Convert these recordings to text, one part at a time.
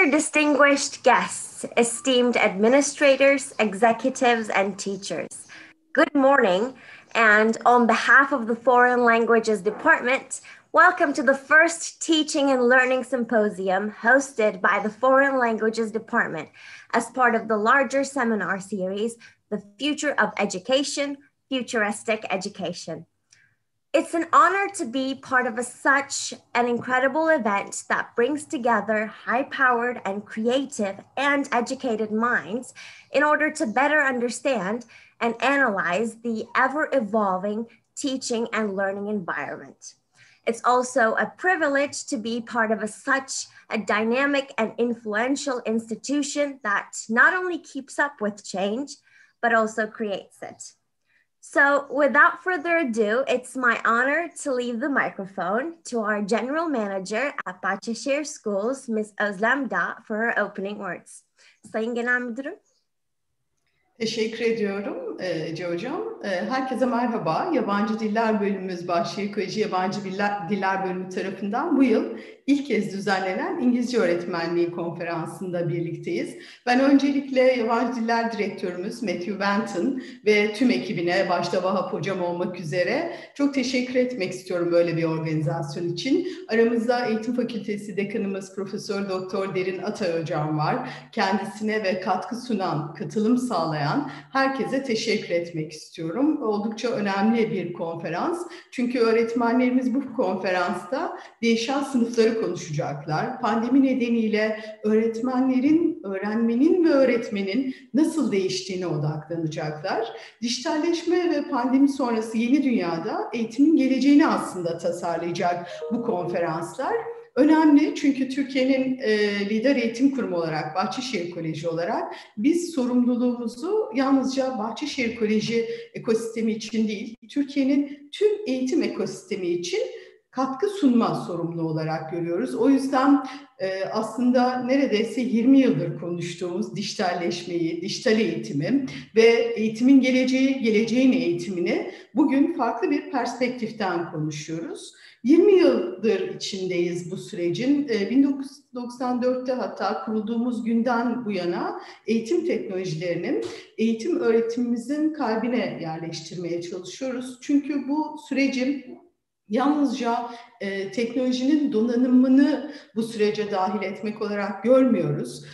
Dear distinguished guests, esteemed administrators, executives, and teachers, good morning. And on behalf of the Foreign Languages Department, welcome to the first Teaching and Learning Symposium hosted by the Foreign Languages Department as part of the larger seminar series, The Future of Education, Futuristic Education. It's an honor to be part of such an incredible event that brings together high-powered and creative and educated minds in order to better understand and analyze the ever-evolving teaching and learning environment. It's also a privilege to be part of such a dynamic and influential institution that not only keeps up with change, but also creates it. So without further ado, it's my honor to leave the microphone to our General Manager at Bahçeşehir Schools, Ms. Özlem Da, for her opening words. Sayın Genel Müdürüm. Teşekkür ediyorum Ece Hocam. Herkese merhaba. Yabancı Diller Bölümümüz Bahçeşehir Koleji Yabancı Diller Bölümü tarafından bu yıl ilk kez düzenlenen İngilizce Öğretmenliği Konferansı'nda birlikteyiz. Ben öncelikle Yabancı Diller Direktörümüz Matthew Benton ve tüm ekibine, başta Vahap Hocam olmak üzere çok teşekkür etmek istiyorum böyle bir organizasyon için. Aramızda Eğitim Fakültesi Dekanımız Profesör Doktor Derin Atay Hocam var. Kendisine ve katkı sunan, katılım sağlayan herkese teşekkür etmek istiyorum. Oldukça önemli bir konferans. Çünkü öğretmenlerimiz bu konferansta değişen sınıfları konuşacaklar. Pandemi nedeniyle öğretmenlerin, öğrenmenin ve öğretmenin nasıl değiştiğine odaklanacaklar. Dijitalleşme ve pandemi sonrası yeni dünyada eğitimin geleceğini aslında tasarlayacak bu konferanslar. Önemli çünkü Türkiye'nin lider eğitim kurumu olarak, Bahçeşehir Koleji olarak biz sorumluluğumuzu yalnızca Bahçeşehir Koleji ekosistemi için değil, Türkiye'nin tüm eğitim ekosistemi için katkı sunma sorumlu olarak görüyoruz. O yüzden aslında neredeyse 20 yıldır konuştuğumuz dijitalleşmeyi, dijital eğitimi ve eğitimin geleceği, geleceğin eğitimini bugün farklı bir perspektiften konuşuyoruz. 20 yıldır içindeyiz bu sürecin. 1994'te hatta kurulduğumuz günden bu yana eğitim teknolojilerinin eğitim öğretimimizin kalbine yerleştirmeye çalışıyoruz. Çünkü bu sürecin yalnızca teknolojinin donanımını bu sürece dahil etmek olarak görmüyoruz.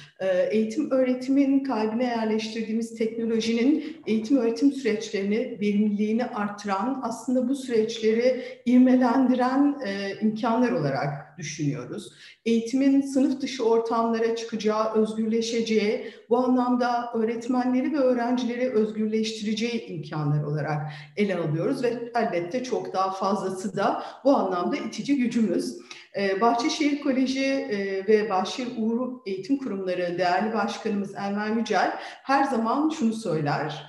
Eğitim öğretimin kalbine yerleştirdiğimiz teknolojinin eğitim öğretim süreçlerini, verimliliğini artıran, aslında bu süreçleri ivmelendiren imkanlar olarak düşünüyoruz. Eğitimin sınıf dışı ortamlara çıkacağı, özgürleşeceği, bu anlamda öğretmenleri ve öğrencileri özgürleştireceği imkanlar olarak ele alıyoruz ve elbette çok daha fazlası da bu anlamda itici gücümüz. Bahçeşehir Koleji ve Bahçeşehir Uğur Eğitim Kurumları değerli başkanımız Enver Yücel her zaman şunu söyler: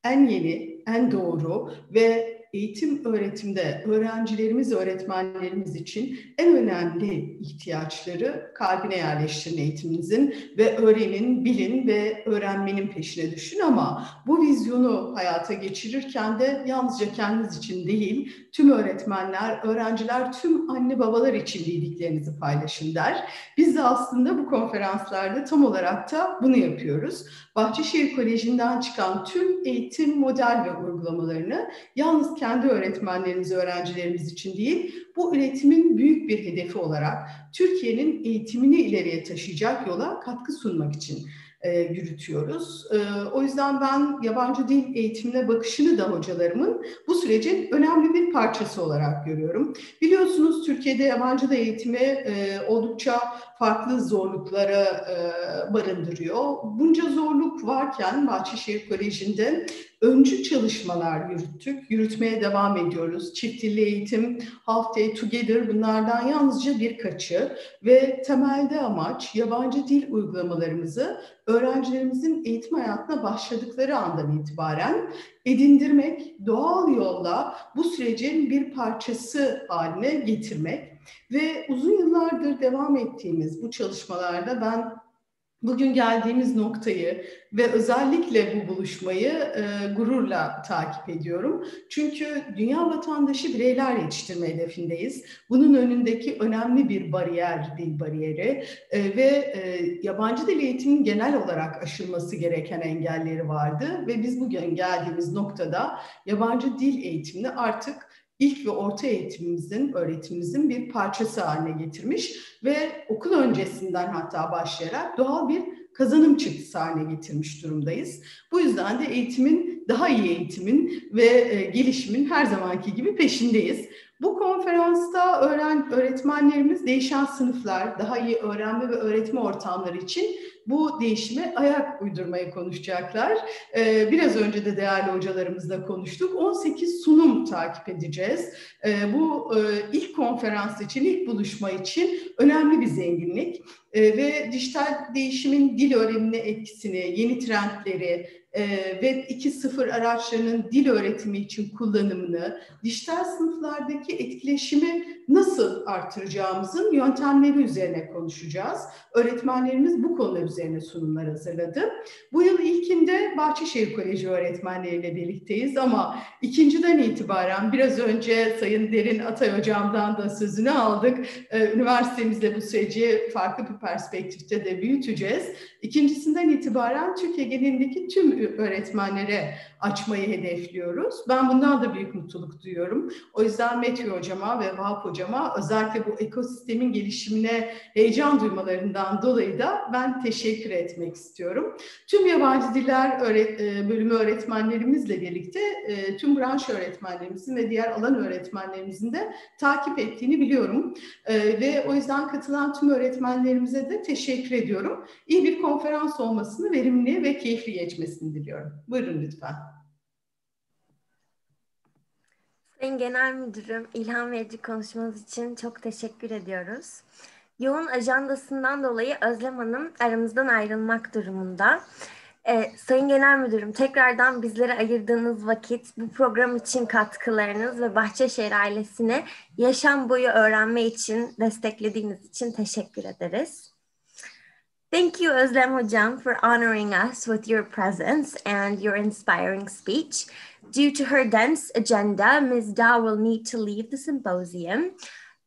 en yeni, en doğru ve eğitim öğretimde öğrencilerimiz, öğretmenlerimiz için en önemli ihtiyaçları kalbine yerleştirin eğitiminizin ve öğrenin, bilin ve öğrenmenin peşine düşün, ama bu vizyonu hayata geçirirken de yalnızca kendiniz için değil, tüm öğretmenler, öğrenciler, tüm anne babalar için bildiklerinizi paylaşın der. Biz de aslında bu konferanslarda tam olarak da bunu yapıyoruz. Bahçeşehir Koleji'nden çıkan tüm eğitim model ve uygulamalarını yalnız kendi öğretmenlerimiz, öğrencilerimiz için değil, bu üretimin büyük bir hedefi olarak Türkiye'nin eğitimini ileriye taşıyacak yola katkı sunmak için yürütüyoruz. O yüzden ben yabancı dil eğitimine bakışını da hocalarımın bu sürecin önemli bir parçası olarak görüyorum. Biliyorsunuz Türkiye'de yabancı dil eğitimi oldukça farklı zorluklara barındırıyor. Bunca zorluk varken Bahçeşehir Koleji'nde öncü çalışmalar yürüttük, yürütmeye devam ediyoruz. Çift dilli eğitim, Half Day Together, bunlardan yalnızca birkaçı ve temelde amaç yabancı dil uygulamalarımızı öğrencilerimizin eğitim hayatına başladıkları andan itibaren edindirmek, doğal yolla bu sürecin bir parçası haline getirmek ve uzun yıllardır devam ettiğimiz bu çalışmalarda ben bugün geldiğimiz noktayı ve özellikle bu buluşmayı gururla takip ediyorum. Çünkü dünya vatandaşı bireyler yetiştirme hedefindeyiz. Bunun önündeki önemli bir bariyer, dil bariyeri ve yabancı dil eğitiminin genel olarak aşılması gereken engelleri vardı. Ve biz bugün geldiğimiz noktada yabancı dil eğitimini artık ilk ve orta öğretimimizin bir parçası haline getirmiş ve okul öncesinden hatta başlayarak doğal bir kazanım çıktısı haline getirmiş durumdayız. Bu yüzden de daha iyi eğitimin ve gelişimin her zamanki gibi peşindeyiz. Bu konferansta öğretmenlerimiz değişen sınıflar, daha iyi öğrenme ve öğretme ortamları için bu değişime ayak uydurmayı konuşacaklar. Biraz önce de değerli hocalarımızla konuştuk. 18 sunum takip edeceğiz. Bu ilk konferans için, ilk buluşma için önemli bir zenginlik. Ve dijital değişimin dil öğrenimine etkisini, yeni trendleri, Web 2.0 araçlarının dil öğretimi için kullanımını, dijital sınıflardaki etkileşimi nasıl artıracağımızın yöntemleri üzerine konuşacağız. Öğretmenlerimiz bu konular üzerine sunumlar hazırladı. Bu yıl ilkinde Bahçeşehir Koleji öğretmenleriyle birlikteyiz ama ikinciden itibaren biraz önce Sayın Derin Atay Hocam'dan da sözünü aldık. Üniversitemizde bu süreci farklı bir perspektifte de büyüteceğiz. İkincisinden itibaren Türkiye genelindeki tüm öğretmenlere açmayı hedefliyoruz. Ben bundan da büyük mutluluk duyuyorum. O yüzden Metin Hocama ve Vahap Hocama özellikle bu ekosistemin gelişimine heyecan duymalarından dolayı da ben teşekkür etmek istiyorum. Tüm yabancı diller bölümü öğretmenlerimizle birlikte tüm branş öğretmenlerimizin ve diğer alan öğretmenlerimizin de takip ettiğini biliyorum. Ve o yüzden katılan tüm öğretmenlerimize de teşekkür ediyorum. İyi bir konferans olmasını, verimli ve keyifli geçmesini diliyorum. Buyurun lütfen. Sayın Genel Müdürüm, ilham verici konuşmanız için çok teşekkür ediyoruz. Yoğun ajandasından dolayı Özlem Hanım aramızdan ayrılmak durumunda. Sayın Genel Müdürüm, tekrardan bizlere ayırdığınız vakit, bu program için katkılarınız ve Bahçeşehir ailesine yaşam boyu öğrenme için desteklediğiniz için teşekkür ederiz. Thank you, Özlem Hocam, for honoring us with your presence and your inspiring speech. Due to her dense agenda, Ms. Da will need to leave the symposium.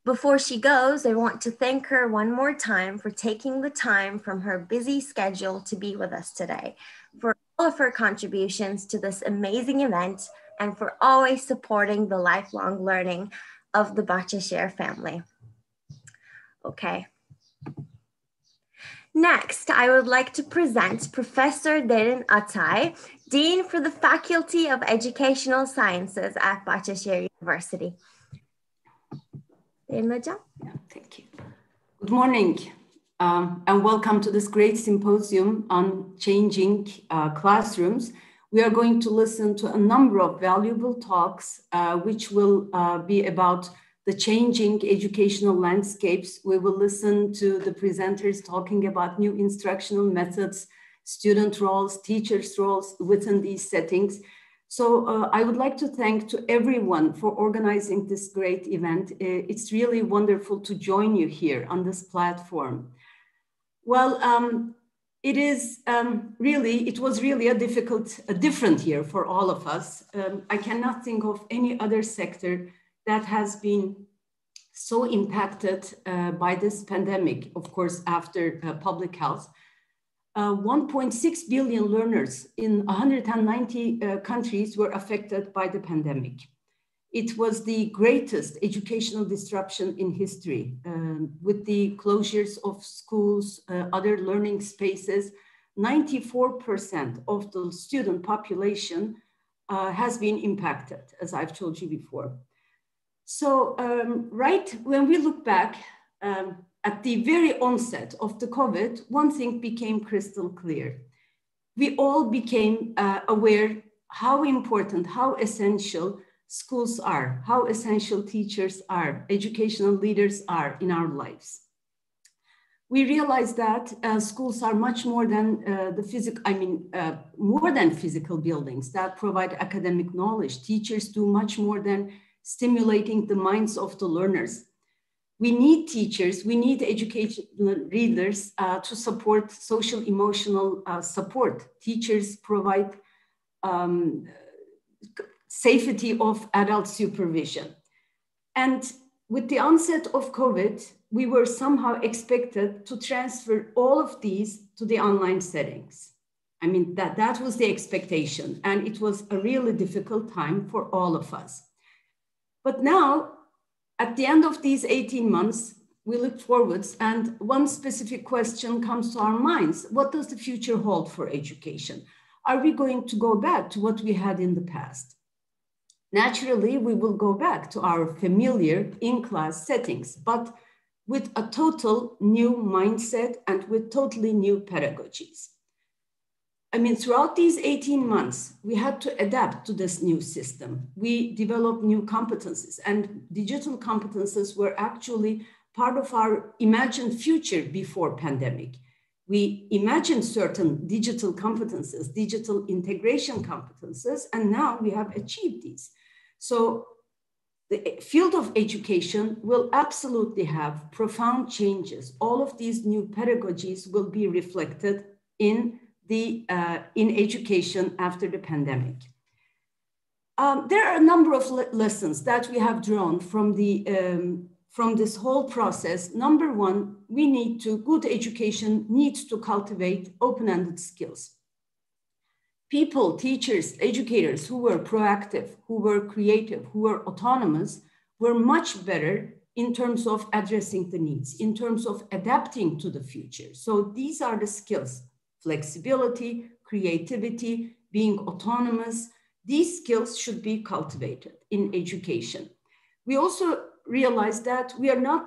Before she goes, I want to thank her one more time for taking the time from her busy schedule to be with us today, for all of her contributions to this amazing event, and for always supporting the lifelong learning of the Bahçeşehir family. Okay. Next, I would like to present Professor Derin Atay, Dean for the Faculty of Educational Sciences at Bahçeşehir University. Derin Hocam. Yeah, thank you. Good morning, and welcome to this great symposium on changing classrooms. We are going to listen to a number of valuable talks, which will be about the changing educational landscapes. We will listen to the presenters talking about new instructional methods, student roles, teachers' roles within these settings. So I would like to thank to everyone for organizing this great event. It's really wonderful to join you here on this platform. Well, it was really a different year for all of us. I cannot think of any other sector that has been so impacted by this pandemic, of course, after public health. 1.6 billion learners in 190 countries were affected by the pandemic. It was the greatest educational disruption in history, with the closures of schools, other learning spaces. 94% of the student population has been impacted, as I've told you before. So right when we look back at the very onset of the COVID, one thing became crystal clear. We all became aware how important, how essential schools are, how essential teachers are, educational leaders are in our lives. We realized that schools are much more than more than physical buildings that provide academic knowledge. Teachers do much more than stimulating the minds of the learners. We need teachers, we need educational leaders to support social emotional support. Teachers provide safety of adult supervision. And with the onset of COVID, we were somehow expected to transfer all of these to the online settings. I mean, that was the expectation, and it was a really difficult time for all of us. But now, at the end of these 18 months, we look forwards, and one specific question comes to our minds. What does the future hold for education? Are we going to go back to what we had in the past? Naturally, we will go back to our familiar in-class settings, but with a total new mindset and with totally new pedagogies. I mean, throughout these 18 months, we had to adapt to this new system. We developed new competencies, and digital competencies were actually part of our imagined future before pandemic. We imagined certain digital competencies, digital integration competencies, and now we have achieved these. So the field of education will absolutely have profound changes. All of these new pedagogies will be reflected in education after the pandemic. There are a number of lessons that we have drawn from this whole process. Number one, good education needs to cultivate open-ended skills. People, teachers, educators who were proactive, who were creative, who were autonomous, were much better in terms of addressing the needs, in terms of adapting to the future. So these are the skills: flexibility, creativity, being autonomous. These skills should be cultivated in education. We also realize that we are not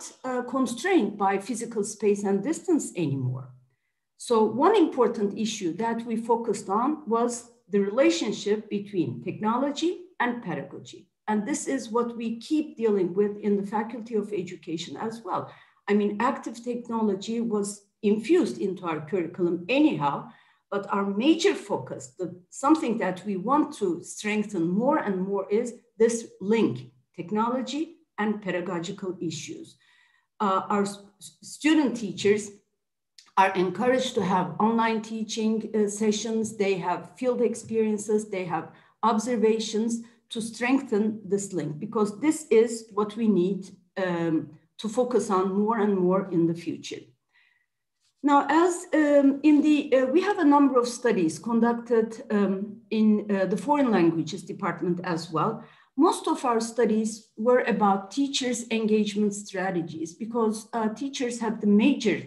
constrained by physical space and distance anymore. So one important issue that we focused on was the relationship between technology and pedagogy. And this is what we keep dealing with in the Faculty of Education as well. I mean, active technology was infused into our curriculum anyhow, but our major focus, something that we want to strengthen more and more, is this link, technology and pedagogical issues. Our student teachers are encouraged to have online teaching sessions. They have field experiences, they have observations to strengthen this link, because this is what we need to focus on more and more in the future. Now, as we have a number of studies conducted in the foreign languages department as well. Most of our studies were about teachers' engagement strategies, because teachers had the major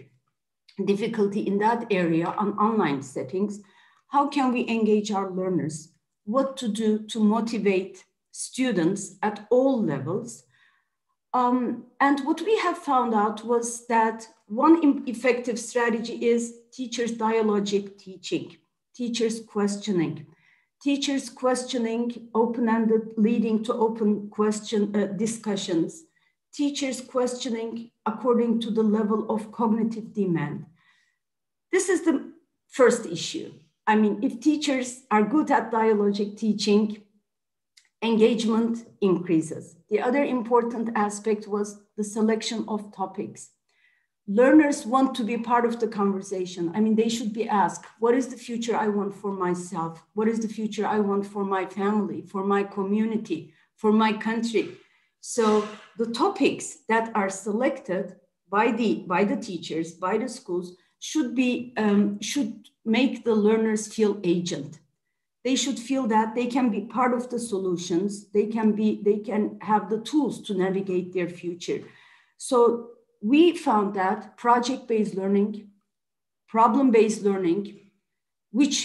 difficulty in that area on online settings. How can we engage our learners? What to do to motivate students at all levels? And what we have found out was that one effective strategy is teachers' dialogic teaching, teachers' questioning, open-ended, leading to open discussions, teachers' questioning according to the level of cognitive demand. This is the first issue. I mean, if teachers are good at dialogic teaching, engagement increases. The other important aspect was the selection of topics. Learners want to be part of the conversation. I mean, they should be asked, what is the future I want for myself? What is the future I want for my family, for my community, for my country? So the topics that are selected by the teachers, by the schools, should make the learners feel agent. They should feel that they can be part of the solutions. They can have the tools to navigate their future. So we found that project-based learning, problem-based learning, which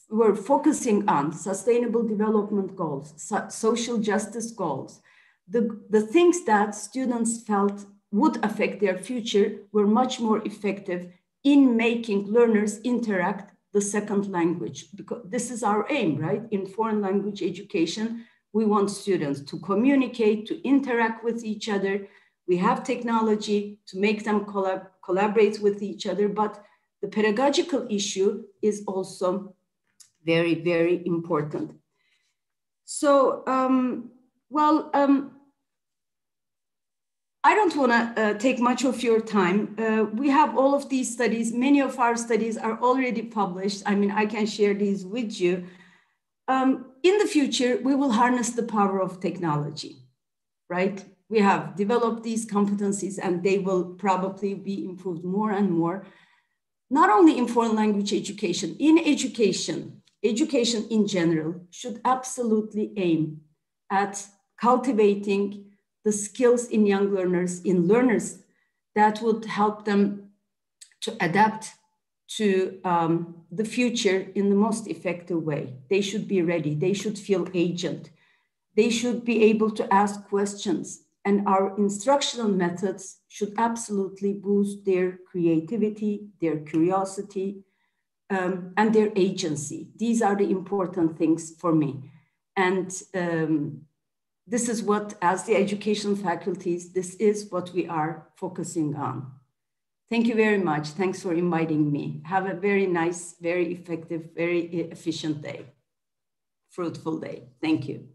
were focusing on sustainable development goals, social justice goals, the things that students felt would affect their future, were much more effective in making learners interact the second language, because this is our aim, right? In foreign language education, we want students to communicate, to interact with each other. We have technology to make them collaborate with each other, but the pedagogical issue is also very, very important. So, I don't want to take much of your time. We have all of these studies. Many of our studies are already published. I mean, I can share these with you. In the future, we will harness the power of technology, right? We have developed these competencies and they will probably be improved more and more. Not only in foreign language education, in education in general should absolutely aim at cultivating the skills in young learners, in learners that would help them to adapt to the future in the most effective way. They should be ready, they should feel agent, they should be able to ask questions, and our instructional methods should absolutely boost their creativity, their curiosity, and their agency. These are the important things for me. And this is what, as the education faculties, this is what we are focusing on. Thank you very much. Thanks for inviting me. Have a very nice, very effective, very efficient day. Fruitful day. Thank you.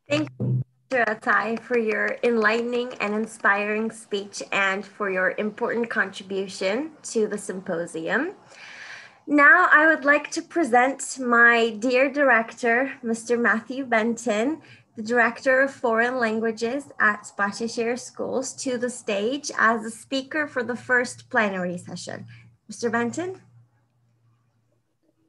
Thank you, Dr. Atay, for your enlightening and inspiring speech and for your important contribution to the symposium. Now I would like to present my dear director, Mr. Matthew Benton, the Director of Foreign Languages at Bahçeşehir Schools, to the stage as a speaker for the first plenary session. Mr. Benton?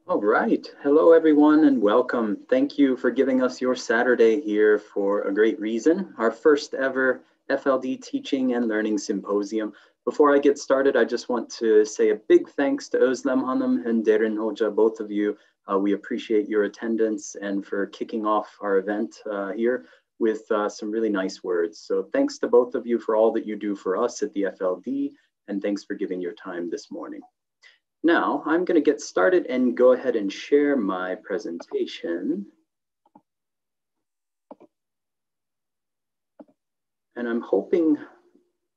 All right. Hello, everyone, and welcome. Thank you for giving us your Saturday here for a great reason, our first ever FLD Teaching and Learning Symposium. Before I get started, I just want to say a big thanks to Özlem Hanım and Derin Hoca, both of you. We appreciate your attendance and for kicking off our event here with some really nice words. So thanks to both of you for all that you do for us at the FLD, and thanks for giving your time this morning. Now, I'm going to get started and go ahead and share my presentation. And I'm hoping,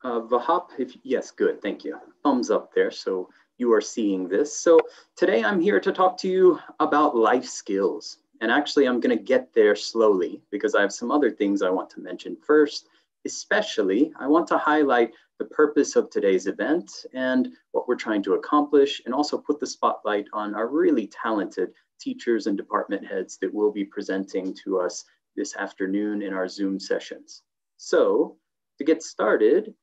Vahap, yes, good, thank you. Thumbs up there, so you are seeing this. So today I'm here to talk to you about life skills. And actually, I'm going to get there slowly because I have some other things I want to mention first. Especially, I want to highlight the purpose of today's event and what we're trying to accomplish, and also put the spotlight on our really talented teachers and department heads that will be presenting to us this afternoon in our Zoom sessions. So to get started,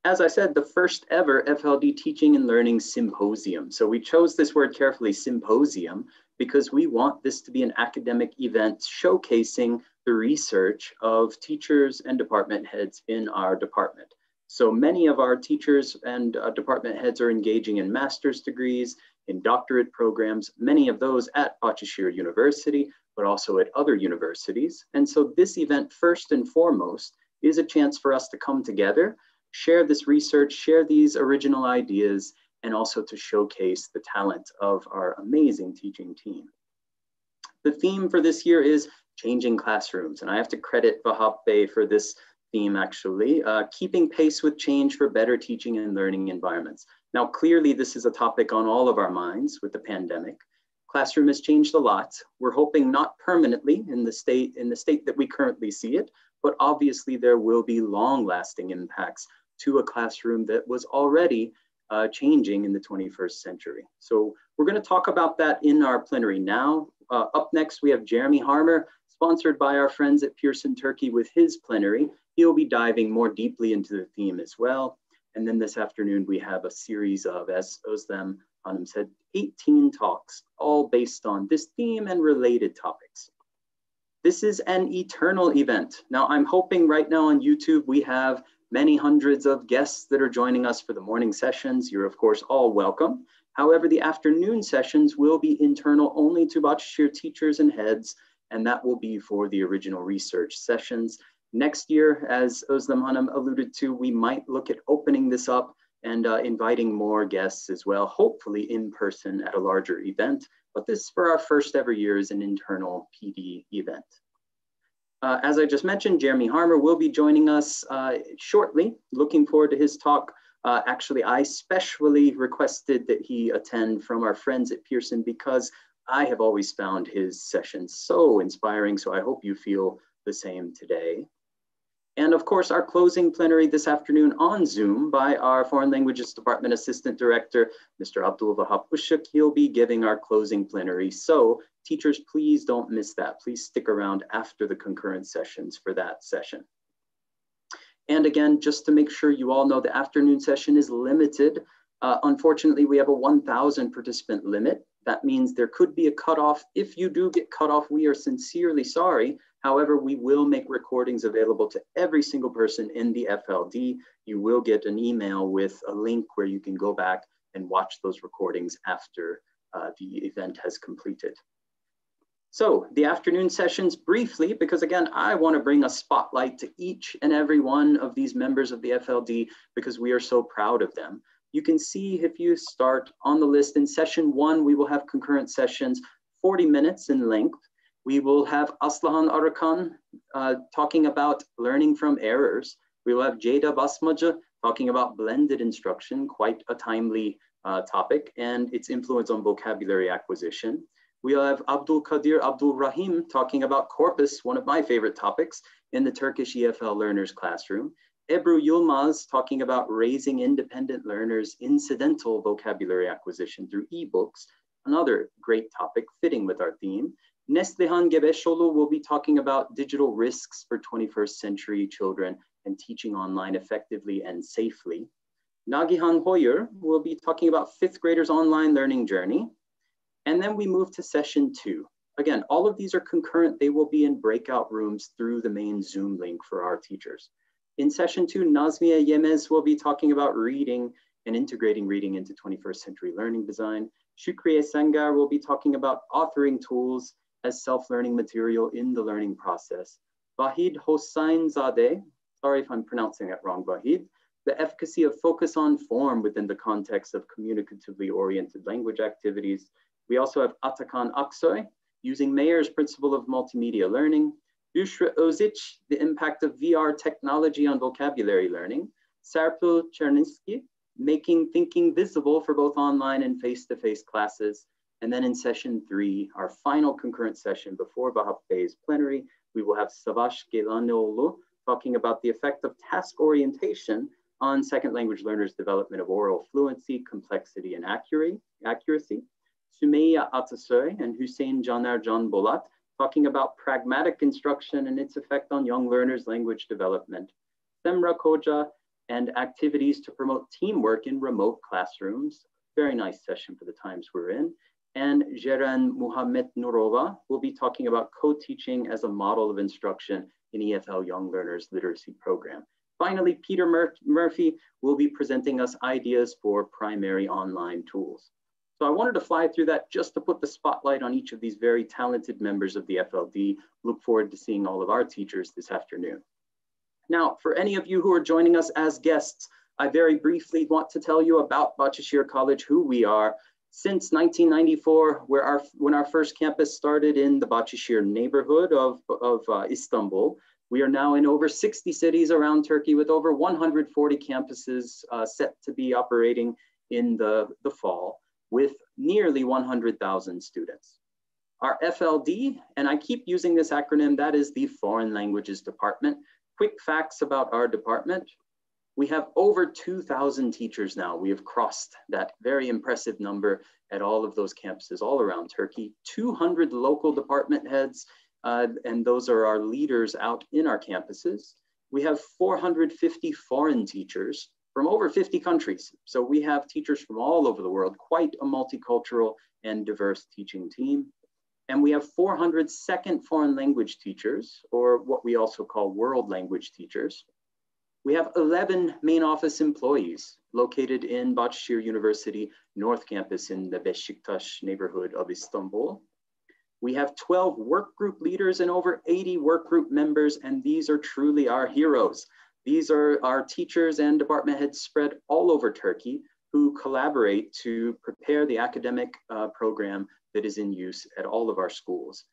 as I said, the first ever FLD Teaching and Learning Symposium. So we chose this word carefully, symposium, because we want this to be an academic event showcasing the research of teachers and department heads in our department. So many of our teachers and department heads are engaging in master's degrees, in doctorate programs, many of those at Bahçeşehir University, but also at other universities. And so this event, first and foremost, is a chance for us to come together, share this research, share these original ideas, and also to showcase the talent of our amazing teaching team. The theme for this year is changing classrooms, and I have to credit Vahap Bey for this theme actually, keeping pace with change for better teaching and learning environments. Now, clearly this is a topic on all of our minds with the pandemic. Classroom has changed a lot. We're hoping not permanently in the state that we currently see it, but obviously there will be long-lasting impacts to a classroom that was already changing in the 21st century. So we're going to talk about that in our plenary now. Up next, we have Jeremy Harmer, sponsored by our friends at Pearson Turkey with his plenary. He'll be diving more deeply into the theme as well. And then this afternoon, we have a series of, as Özlem Hanım said, 18 talks, all based on this theme and related topics. This is an eternal event. Now, I'm hoping right now on YouTube, we have many hundreds of guests that are joining us for the morning sessions. You're of course all welcome. However, the afternoon sessions will be internal only to Bahçeşehir teachers and heads, and that will be for the original research sessions. Next year, as Özlem Hanım alluded to, we might look at opening this up and inviting more guests as well, hopefully in person at a larger event. But this, for our first ever year, is an internal PD event. As I just mentioned, Jeremy Harmer will be joining us shortly. Looking forward to his talk. Actually, I specially requested that he attend from our friends at Pearson because I have always found his sessions so inspiring. So I hope you feel the same today. And of course, our closing plenary this afternoon on Zoom by our Foreign Languages Department Assistant Director, Mr. Abdul Wahab Ushak. He'll be giving our closing plenary. So teachers, please don't miss that. Please stick around after the concurrent sessions for that session. And again, just to make sure you all know, the afternoon session is limited. Unfortunately, we have a 1,000 participant limit. That means there could be a cutoff. If you do get cut off, we are sincerely sorry. However, we will make recordings available to every single person in the FLD. You will get an email with a link where you can go back and watch those recordings after the event has completed. So the afternoon sessions briefly, because again, I want to bring a spotlight to each and every one of these members of the FLD because we are so proud of them. You can see if you start on the list in session 1, we will have concurrent sessions, 40 minutes in length. We will have Aslihan Arakan talking about learning from errors. We will have Jada Basmaja talking about blended instruction, quite a timely topic, and its influence on vocabulary acquisition. We'll have Abdul Qadir Abdul Rahim talking about corpus, one of my favorite topics, in the Turkish EFL Learners Classroom. Ebru Yilmaz talking about raising independent learners' incidental vocabulary acquisition through ebooks, another great topic fitting with our theme. Neslihan Gebesholu will be talking about digital risks for 21st century children and teaching online effectively and safely. Nagihan Hoyer will be talking about 5th graders' online learning journey. And then we move to session 2. Again, all of these are concurrent. They will be in breakout rooms through the main Zoom link for our teachers. In session 2, Nazmiye Yemez will be talking about reading and integrating reading into 21st century learning design. Shukriye Sangar will be talking about authoring tools as self-learning material in the learning process. Vahid Hossainzadeh, sorry if I'm pronouncing that wrong, Vahid, the efficacy of focus on form within the context of communicatively oriented language activities. We also have Atakan Aksoy, using Mayer's principle of multimedia learning. Bushra Ozic, the impact of VR technology on vocabulary learning. Sarpil Cherninsky, making thinking visible for both online and face-to-face classes. And then in session 3, our final concurrent session before Bahap Bey's plenary, we will have Savaş Gelanoğlu talking about the effect of task orientation on second language learners' development of oral fluency, complexity, and accuracy. Sümeyye Atasoy and Hüseyin Caner Can Bolat talking about pragmatic instruction and its effect on young learners' language development. Semra Koja and activities to promote teamwork in remote classrooms. Very nice session for the times we're in. And Jeren Muhammed Nurova will be talking about co-teaching as a model of instruction in EFL Young Learners Literacy Program. Finally, Peter Murphy will be presenting us ideas for primary online tools. So I wanted to fly through that just to put the spotlight on each of these very talented members of the FLD. Look forward to seeing all of our teachers this afternoon. Now, for any of you who are joining us as guests, I very briefly want to tell you about Bahçeşehir College, who we are. Since 1994, when our first campus started in the Bahçeşehir neighborhood of Istanbul, we are now in over 60 cities around Turkey with over 140 campuses set to be operating in the fall, with nearly 100,000 students. Our FLD, and I keep using this acronym, that is the Foreign Languages Department. Quick facts about our department. We have over 2,000 teachers now. We have crossed that very impressive number at all of those campuses all around Turkey. 200 local department heads, and those are our leaders out in our campuses. We have 450 foreign teachers from over 50 countries. So we have teachers from all over the world, quite a multicultural and diverse teaching team. And we have 400 second foreign language teachers, or what we also call world language teachers. We have 11 main office employees located in Bahçeşehir University North Campus in the Beşiktaş neighborhood of Istanbul. We have 12 work group leaders and over 80 work group members, and these are truly our heroes. These are our teachers and department heads spread all over Turkey who collaborate to prepare the academic program that is in use at all of our schools.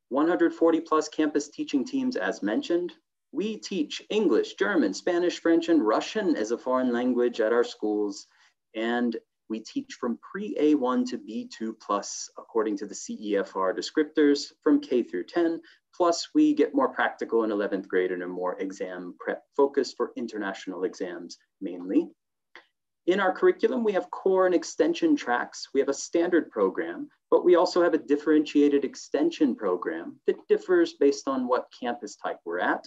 140 plus campus teaching teams as mentioned. We teach English, German, Spanish, French, and Russian as a foreign language at our schools. And we teach from pre-A1 to B2 plus, according to the CEFR descriptors, from K through 10, Plus, we get more practical in 11th grade and a more exam prep focus for international exams mainly. In our curriculum, we have core and extension tracks. We have a standard program, but we also have a differentiated extension program that differs based on what campus type we're at.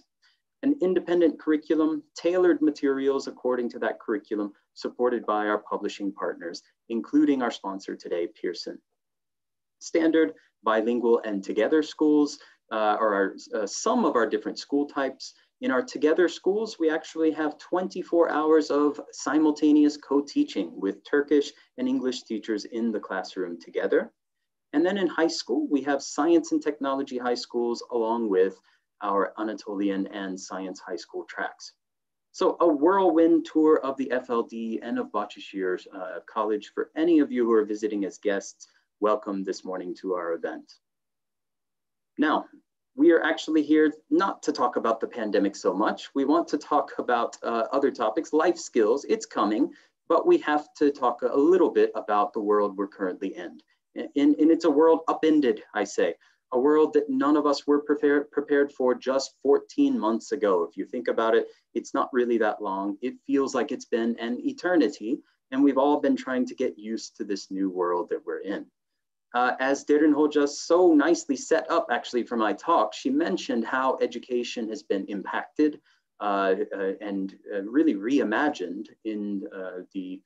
An independent curriculum, tailored materials according to that curriculum, supported by our publishing partners, including our sponsor today, Pearson. Standard, bilingual, and together schools are some of our different school types. In our together schools, we actually have 24 hours of simultaneous co-teaching with Turkish and English teachers in the classroom together. And then in high school, we have science and technology high schools along with our Anatolian and science high school tracks. So a whirlwind tour of the FLD and of Bahçeşehir College for any of you who are visiting as guests. Welcome this morning to our event. Now, we are actually here not to talk about the pandemic so much. We want to talk about other topics, life skills. It's coming, but we have to talk a little bit about the world we're currently in. And it's a world upended, I say, a world that none of us were prepared for just 14 months ago. If you think about it, it's not really that long. It feels like it's been an eternity, and we've all been trying to get used to this new world that we're in. As Derin Hoca so nicely set up actually for my talk, she mentioned how education has been impacted and really reimagined in the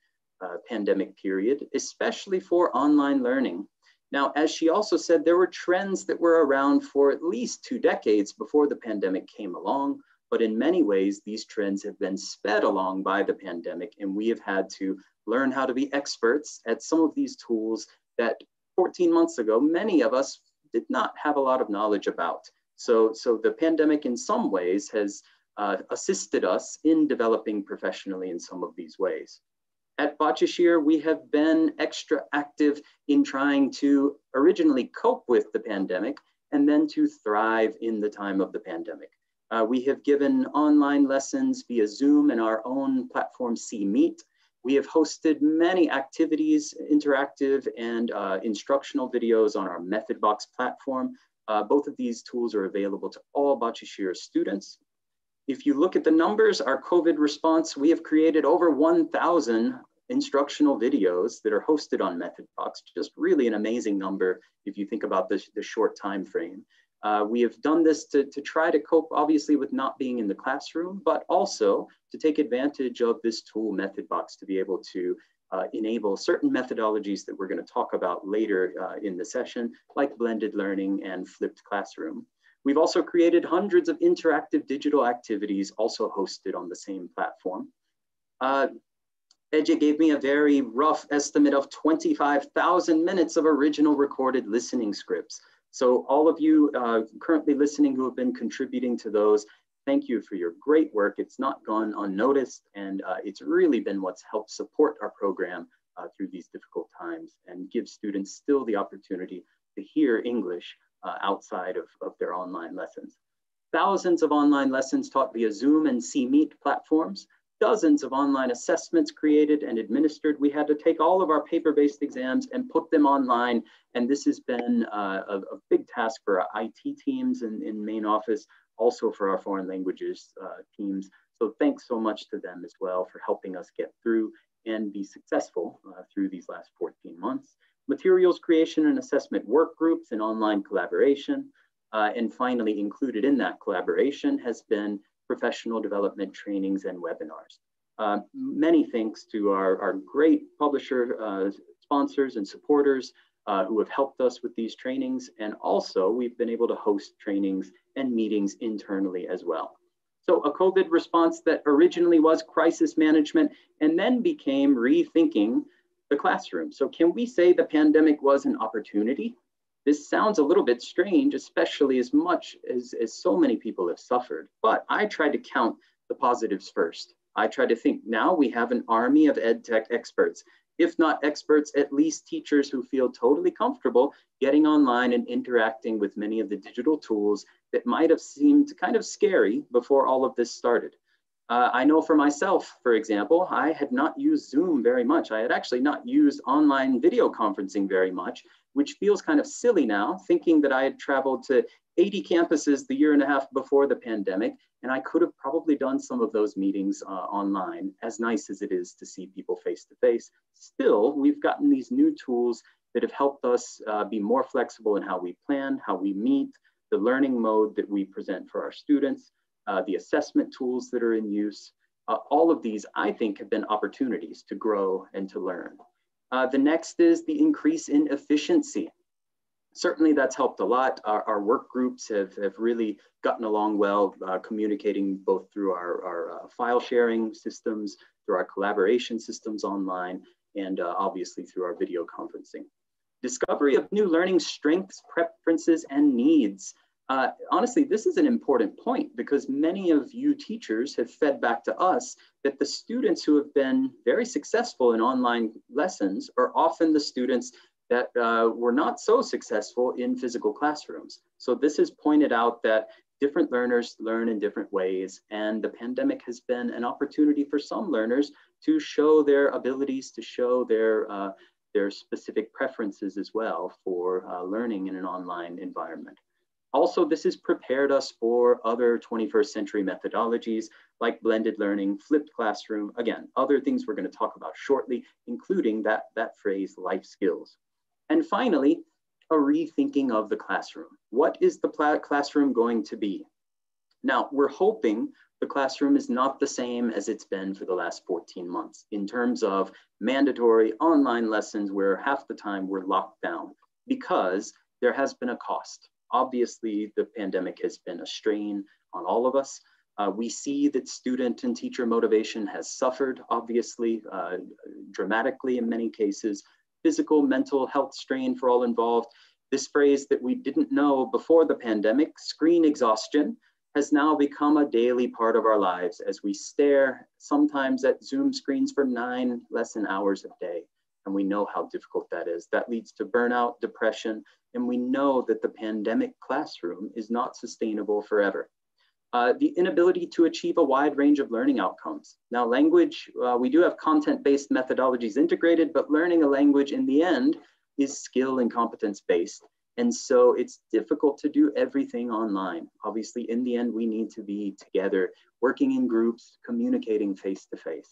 pandemic period, especially for online learning. Now, as she also said, there were trends that were around for at least 2 decades before the pandemic came along, but in many ways, these trends have been sped along by the pandemic, and we have had to learn how to be experts at some of these tools that 14 months ago, many of us did not have a lot of knowledge about. So the pandemic in some ways has assisted us in developing professionally in some of these ways. At Bahçeşehir, we have been extra active in trying to originally cope with the pandemic and then to thrive in the time of the pandemic. We have given online lessons via Zoom and our own platform, CMeet. We have hosted many activities, interactive and instructional videos on our MethodBox platform. Both of these tools are available to all Bahçeşehir students. If you look at the numbers, our COVID response, we have created over 1,000 instructional videos that are hosted on MethodBox, just really an amazing number if you think about the short time frame. We have done this to try to cope, obviously, with not being in the classroom, but also to take advantage of this tool, MethodBox, to be able to enable certain methodologies that we're going to talk about later in the session, like blended learning and flipped classroom. We've also created hundreds of interactive digital activities also hosted on the same platform. Ece gave me a very rough estimate of 25,000 minutes of original recorded listening scripts. So all of you currently listening who have been contributing to those, thank you for your great work. It's not gone unnoticed, and it's really been what's helped support our program through these difficult times and give students still the opportunity to hear English outside of their online lessons. Thousands of online lessons taught via Zoom and CMeet platforms, dozens of online assessments created and administered. We had to take all of our paper-based exams and put them online. And this has been a big task for our IT teams in main office, also for our foreign languages teams. So thanks so much to them as well for helping us get through and be successful through these last 14 months. Materials creation and assessment work groups and online collaboration. And finally, included in that collaboration has been professional development trainings and webinars. Many thanks to our great publisher sponsors and supporters who have helped us with these trainings. And also we've been able to host trainings and meetings internally as well. So a COVID response that originally was crisis management and then became rethinking the classroom. So can we say the pandemic was an opportunity? This sounds a little bit strange, especially as much as so many people have suffered, but I tried to count the positives first. I tried to think now we have an army of ed tech experts, if not experts, at least teachers who feel totally comfortable getting online and interacting with many of the digital tools that might have seemed kind of scary before all of this started. I know for myself, for example, I had not used Zoom very much. I had actually not used online video conferencing very much, which feels kind of silly now, thinking that I had traveled to 80 campuses the year and a half before the pandemic, and I could have probably done some of those meetings online, as nice as it is to see people face to face. Still, we've gotten these new tools that have helped us be more flexible in how we plan, how we meet, the learning mode that we present for our students, the assessment tools that are in use. All of these, I think, have been opportunities to grow and to learn. The next is the increase in efficiency. Certainly that's helped a lot. Our work groups have really gotten along well, communicating both through our file sharing systems, through our collaboration systems online, and obviously through our video conferencing. Discovery of new learning strengths, preferences, and needs. Honestly, this is an important point because many of you teachers have fed back to us that the students who have been very successful in online lessons are often the students that were not so successful in physical classrooms. So this has pointed out that different learners learn in different ways, and the pandemic has been an opportunity for some learners to show their abilities, to show their specific preferences as well for learning in an online environment. Also, this has prepared us for other 21st century methodologies like blended learning, flipped classroom, again, other things we're going to talk about shortly, including that phrase, life skills. And finally, a rethinking of the classroom. What is the classroom going to be? Now, we're hoping the classroom is not the same as it's been for the last 14 months in terms of mandatory online lessons where half the time we're locked down because there has been a cost. Obviously, the pandemic has been a strain on all of us. We see that student and teacher motivation has suffered, obviously, dramatically in many cases. Physical, mental health strain for all involved. This phrase that we didn't know before the pandemic, screen exhaustion, has now become a daily part of our lives as we stare sometimes at Zoom screens for 9 lesson hours a day. And we know how difficult that is. That leads to burnout, depression, and we know that the pandemic classroom is not sustainable forever. The inability to achieve a wide range of learning outcomes. Now, language, we do have content-based methodologies integrated, but learning a language in the end is skill and competence-based. And so it's difficult to do everything online. Obviously, in the end, we need to be together, working in groups, communicating face-to-face.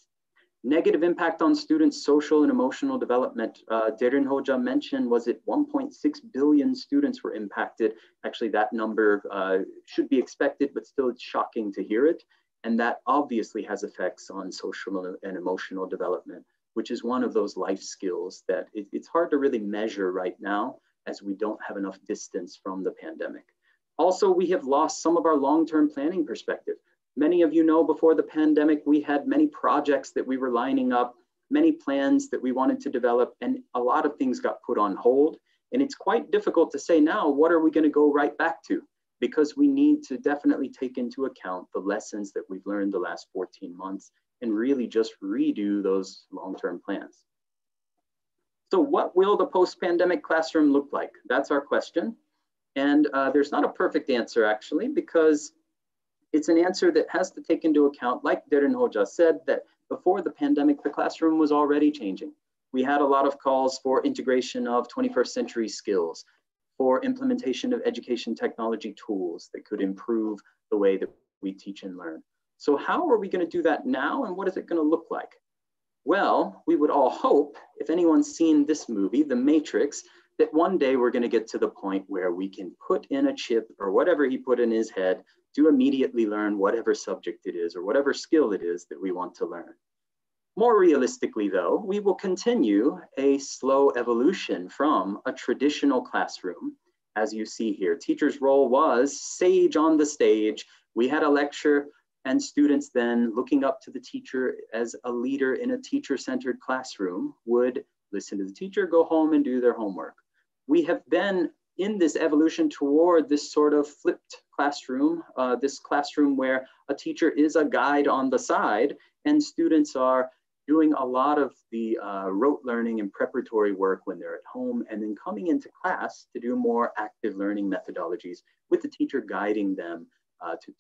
Negative impact on students' social and emotional development. Derin Hoca mentioned, was it 1.6 billion students were impacted? Actually, that number should be expected, but still it's shocking to hear it. And that obviously has effects on social and emotional development, which is one of those life skills that it's hard to really measure right now as we don't have enough distance from the pandemic. Also, we have lost some of our long-term planning perspective. Many of you know before the pandemic, we had many projects that we were lining up, many plans that we wanted to develop, and a lot of things got put on hold. And it's quite difficult to say now, what are we going to go right back to? Because we need to definitely take into account the lessons that we've learned the last 14 months and really just redo those long-term plans. So what will the post-pandemic classroom look like? That's our question. And there's not a perfect answer actually, because it's an answer that has to take into account, like Derin Hoca said, that before the pandemic, the classroom was already changing. We had a lot of calls for integration of 21st century skills, for implementation of education technology tools that could improve the way that we teach and learn. So how are we going to do that now, and what is it going to look like? Well, we would all hope, if anyone's seen this movie, The Matrix, that one day we're going to get to the point where we can put in a chip or whatever he put in his head to immediately learn whatever subject it is or whatever skill it is that we want to learn. More realistically though, we will continue a slow evolution from a traditional classroom. As you see here, teacher's role was sage on the stage. We had a lecture and students then looking up to the teacher as a leader in a teacher-centered classroom would listen to the teacher, go home and do their homework. We have been in this evolution toward this sort of flipped classroom, this classroom where a teacher is a guide on the side and students are doing a lot of the rote learning and preparatory work when they're at home and then coming into class to do more active learning methodologies with the teacher guiding them to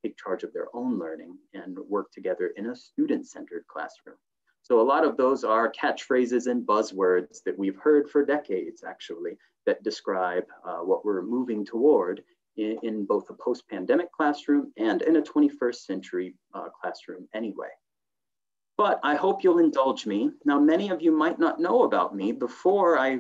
take charge of their own learning and work together in a student-centered classroom. So a lot of those are catchphrases and buzzwords that we've heard for decades, actually, that describe what we're moving toward in both a post-pandemic classroom and in a 21st century classroom anyway. But I hope you'll indulge me. Now, many of you might not know about me. Before I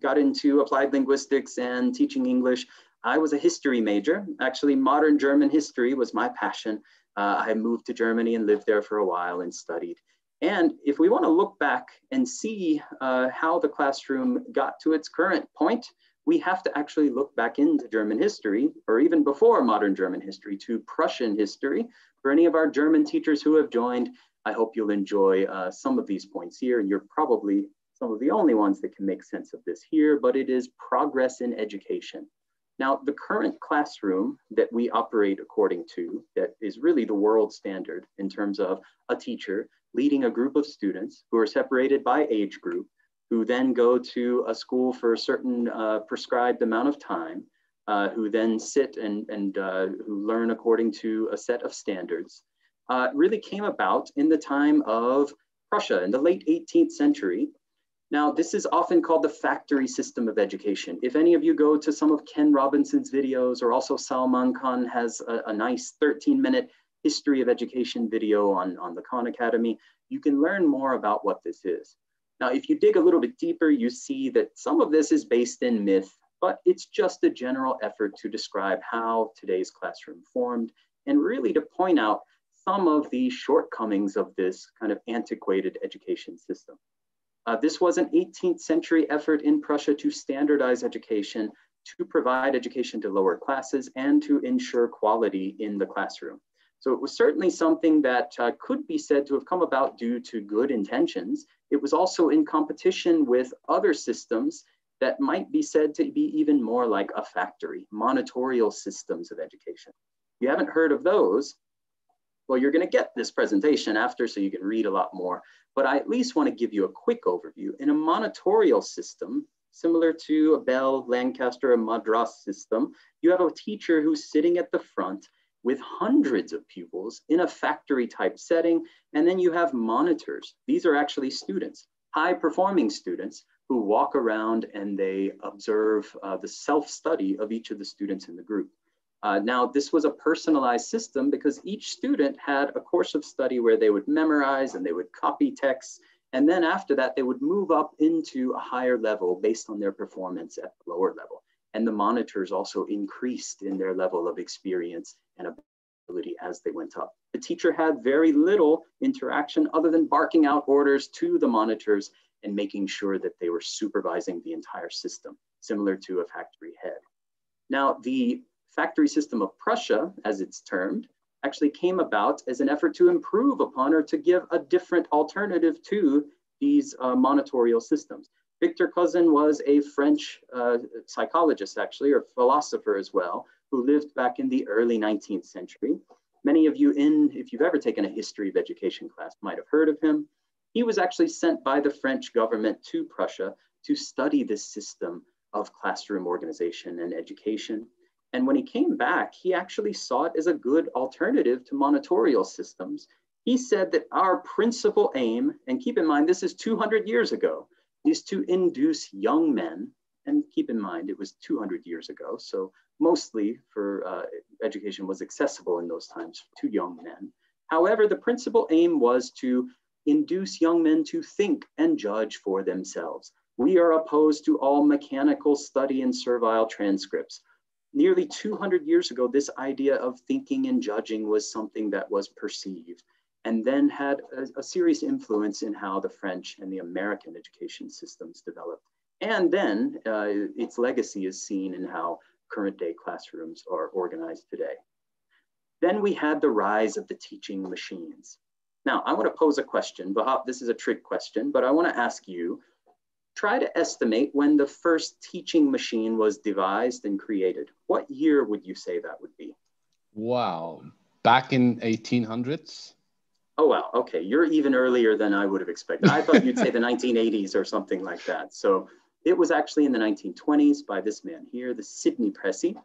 got into applied linguistics and teaching English, I was a history major. Actually, modern German history was my passion. I moved to Germany and lived there for a while and studied. And if we want to look back and see how the classroom got to its current point, we have to actually look back into German history, or even before modern German history, to Prussian history. For any of our German teachers who have joined, I hope you'll enjoy some of these points here, and you're probably some of the only ones that can make sense of this here, but it is progress in education. Now, the current classroom that we operate according to, that is really the world standard in terms of a teacher leading a group of students who are separated by age group, who then go to a school for a certain prescribed amount of time, who then sit and who learn according to a set of standards, really came about in the time of Prussia in the late 18th century. Now, this is often called the factory system of education. If any of you go to some of Ken Robinson's videos, or also Salman Khan has a nice 13-minute history of education video on the Khan Academy, you can learn more about what this is. Now, if you dig a little bit deeper, you see that some of this is based in myth, but it's just a general effort to describe how today's classroom formed and really to point out some of the shortcomings of this kind of antiquated education system. This was an 18th century effort in Prussia to standardize education, to provide education to lower classes, and to ensure quality in the classroom. So it was certainly something that could be said to have come about due to good intentions. It was also in competition with other systems that might be said to be even more like a factory, monitorial systems of education. If you haven't heard of those, well, you're going to get this presentation after, so you can read a lot more. But I at least want to give you a quick overview. In a monitorial system, similar to a Bell, Lancaster, or Madras system, you have a teacher who's sitting at the front with hundreds of pupils in a factory type setting. And then you have monitors. These are actually students, high-performing students who walk around and they observe the self-study of each of the students in the group. Now, this was a personalized system because each student had a course of study where they would memorize and they would copy texts. And then after that, they would move up into a higher level based on their performance at the lower level. And the monitors also increased in their level of experience and ability as they went up. The teacher had very little interaction other than barking out orders to the monitors and making sure that they were supervising the entire system, similar to a factory head. Now, the factory system of Prussia, as it's termed, actually came about as an effort to improve upon or to give a different alternative to these monitorial systems. Victor Cousin was a French psychologist, actually, or philosopher as well, who lived back in the early 19th century. Many of you, if you've ever taken a history of education class, might have heard of him. He was actually sent by the French government to Prussia to study this system of classroom organization and education. And when he came back, he actually saw it as a good alternative to monitorial systems. He said that our principal aim, and keep in mind, this is 200 years ago, is to induce young men, and keep in mind, it was 200 years ago, so mostly for education was accessible in those times to young men. However, the principal aim was to induce young men to think and judge for themselves. We are opposed to all mechanical study and servile transcripts. Nearly 200 years ago, this idea of thinking and judging was something that was perceived and then had a serious influence in how the French and the American education systems developed. And then its legacy is seen in how current day classrooms are organized today. Then we had the rise of the teaching machines. Now, I want to pose a question. Bahap, this is a trick question, but I want to ask you, try to estimate when the first teaching machine was devised and created. What year would you say that would be? Wow, back in 1800s? Oh, wow, okay, you're even earlier than I would have expected. I thought you'd say the 1980s or something like that. So it was actually in the 1920s by this man here, the Sidney Pressey,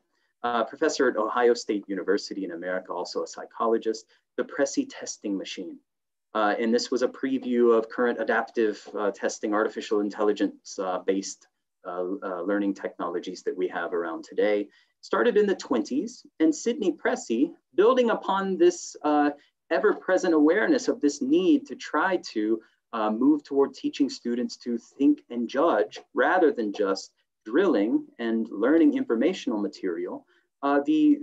professor at Ohio State University in America, also a psychologist, the Pressey testing machine. And this was a preview of current adaptive testing, artificial intelligence-based learning technologies that we have around today. started in the 20s, and Sydney Pressey, building upon this ever-present awareness of this need to try to move toward teaching students to think and judge rather than just drilling and learning informational material, the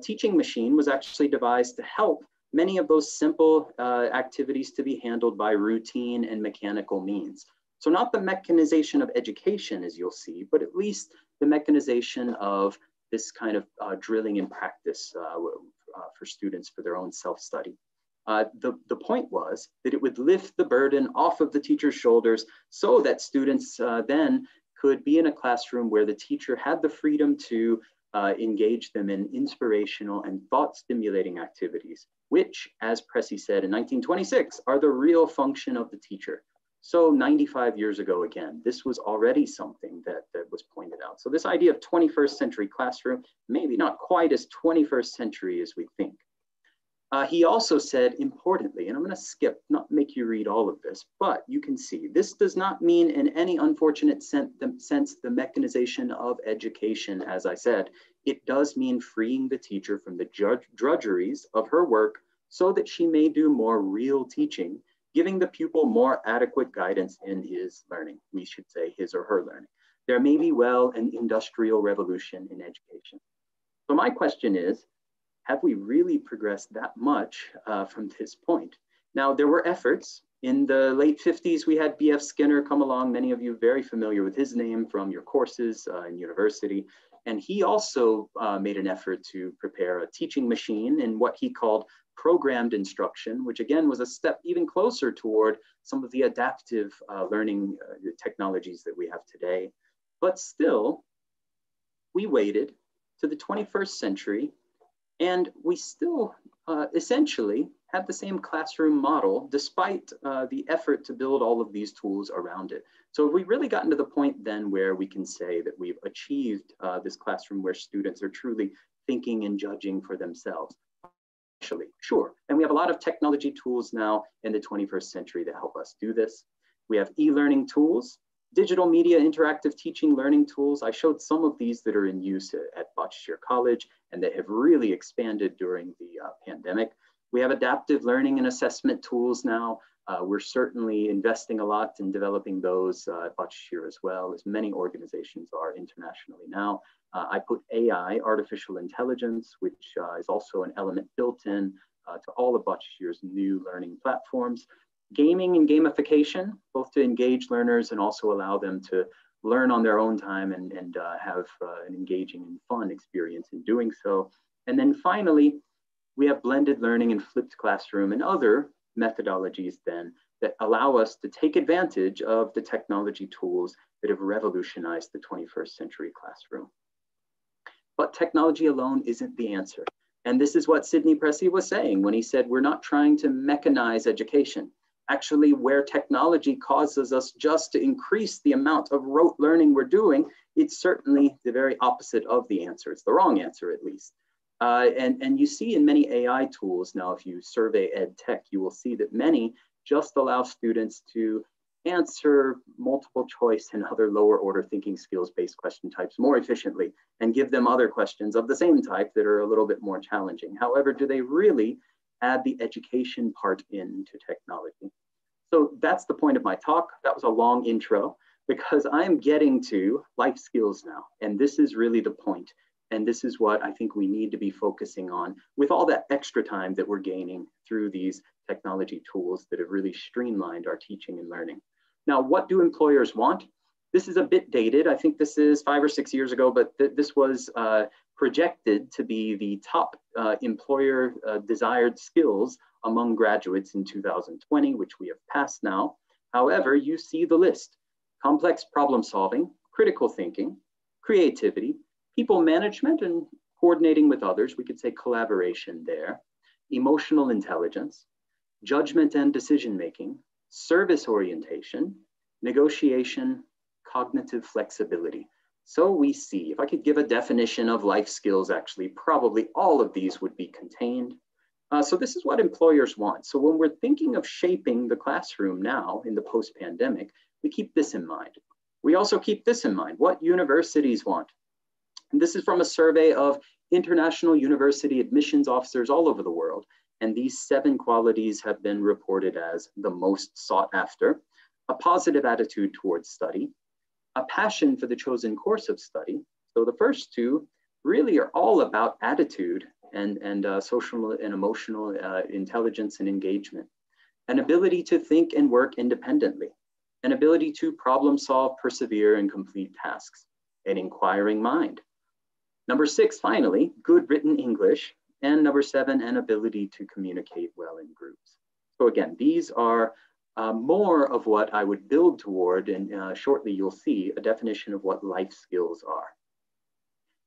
teaching machine was actually devised to help many of those simple activities to be handled by routine and mechanical means. So not the mechanization of education, as you'll see, but at least the mechanization of this kind of drilling and practice for students for their own self-study. The point was that it would lift the burden off of the teacher's shoulders so that students then could be in a classroom where the teacher had the freedom to engage them in inspirational and thought-stimulating activities, which, as Pressey said in 1926, are the real function of the teacher. So 95 years ago, again, this was already something that was pointed out. So this idea of 21st century classroom, maybe not quite as 21st century as we think. He also said, importantly, and I'm going to skip, not make you read all of this, but you can see this does not mean in any unfortunate sense the mechanization of education, as I said. It does mean freeing the teacher from the drudgeries of her work so that she may do more real teaching, giving the pupil more adequate guidance in his learning. We should say his or her learning. There may be well an industrial revolution in education. So my question is, have we really progressed that much from this point? Now, there were efforts. In the late 50s, we had B.F. Skinner come along, many of you very familiar with his name from your courses in university. And he also made an effort to prepare a teaching machine in what he called programmed instruction, which again was a step even closer toward some of the adaptive learning technologies that we have today. But still, we waited to the 21st century, and we still essentially have the same classroom model despite the effort to build all of these tools around it. So have we really gotten to the point then where we can say that we've achieved this classroom where students are truly thinking and judging for themselves? Actually, sure. And we have a lot of technology tools now in the 21st century that help us do this. We have e-learning tools, digital media interactive teaching learning tools. I showed some of these that are in use at Bahçeşehir College and that have really expanded during the pandemic. We have adaptive learning and assessment tools now. We're certainly investing a lot in developing those at Bahçeşehir as well, as many organizations are internationally now. I put AI, artificial intelligence, which is also an element built in to all of Bahçeşehir's new learning platforms. Gaming and gamification, both to engage learners and also allow them to learn on their own time and have an engaging and fun experience in doing so. And then finally, we have blended learning and flipped classroom and other methodologies then that allow us to take advantage of the technology tools that have revolutionized the 21st century classroom. But technology alone isn't the answer. And this is what Sydney Pressey was saying when he said, we're not trying to mechanize education. Actually, where technology causes us just to increase the amount of rote learning we're doing, it's certainly the very opposite of the answer. It's the wrong answer, at least. And you see in many AI tools now, if you survey ed tech, you will see that many just allow students to answer multiple choice and other lower order thinking skills based question types more efficiently and give them other questions of the same type that are a little bit more challenging. However, do they really add the education part into technology? So that's the point of my talk. That was a long intro because I'm getting to life skills now. And this is really the point. And this is what I think we need to be focusing on with all that extra time that we're gaining through these technology tools that have really streamlined our teaching and learning. Now, what do employers want? This is a bit dated. I think this is 5 or 6 years ago, but this was projected to be the top employer desired skills among graduates in 2020, which we have passed now. However, you see the list: complex problem solving, critical thinking, creativity, people management and coordinating with others, we could say collaboration there, emotional intelligence, judgment and decision-making, service orientation, negotiation, cognitive flexibility. So we see, if I could give a definition of life skills, actually, probably all of these would be contained. So this is what employers want. So when we're thinking of shaping the classroom now in the post-pandemic, we keep this in mind. We also keep this in mind, what universities want. And this is from a survey of international university admissions officers all over the world. And these 7 qualities have been reported as the most sought after: a positive attitude towards study, a passion for the chosen course of study. So the first 2 really are all about attitude and social and emotional intelligence and engagement, an ability to think and work independently, an ability to problem solve, persevere, and complete tasks, an inquiring mind. Number 6, finally, good written English. And number 7, an ability to communicate well in groups. So again, these are more of what I would build toward, and shortly you'll see a definition of what life skills are.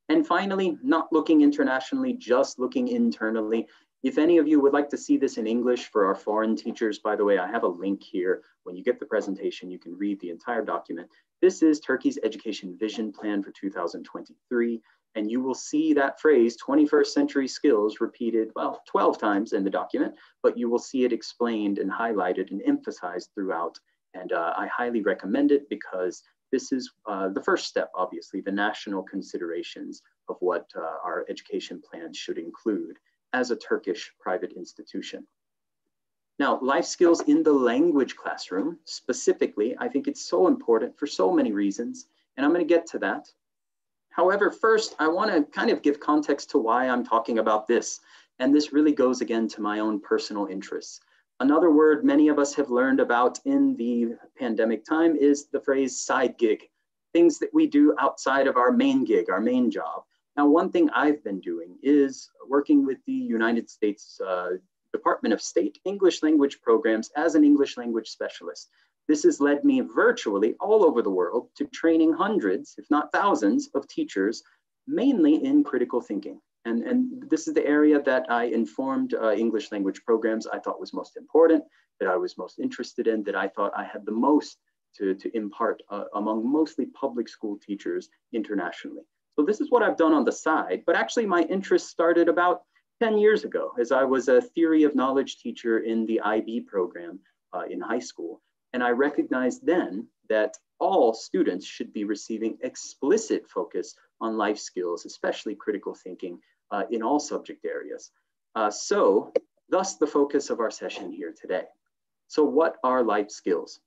And finally, not looking internationally, just looking internally. If any of you would like to see this in English for our foreign teachers, by the way, I have a link here. When you get the presentation, you can read the entire document. This is Turkey's Education Vision Plan for 2023. And you will see that phrase, 21st century skills, repeated, well, 12 times in the document, but you will see it explained and highlighted and emphasized throughout. And I highly recommend it because this is the first step, obviously, the national considerations of what our education plans should include as a Turkish private institution. Now, life skills in the language classroom, specifically, I think it's so important for so many reasons, and I'm going to get to that. However, first, I want to kind of give context to why I'm talking about this. And this really goes again to my own personal interests. Another word many of us have learned about in the pandemic time is the phrase side gig, things that we do outside of our main gig, our main job. Now, one thing I've been doing is working with the United States Department of State English language programs as an English language specialist. This has led me virtually all over the world to training hundreds, if not thousands, of teachers, mainly in critical thinking. And this is the area that I informed English language programs I thought was most important, that I was most interested in, that I thought I had the most to impart among mostly public school teachers internationally. So this is what I've done on the side, but actually my interest started about 10 years ago as I was a theory of knowledge teacher in the IB program in high school. And I recognized then that all students should be receiving explicit focus on life skills, especially critical thinking in all subject areas. So thus the focus of our session here today. So what are life skills?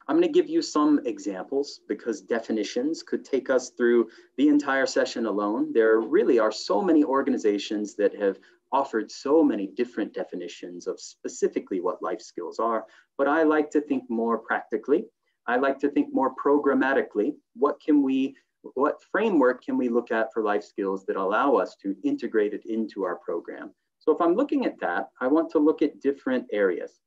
I'm going to give you some examples because definitions could take us through the entire session alone. There really are so many organizations that have offered so many different definitions of specifically what life skills are, but I like to think more practically. I like to think more programmatically. What framework can we look at for life skills that allow us to integrate it into our program? So if I'm looking at that, I want to look at different areas.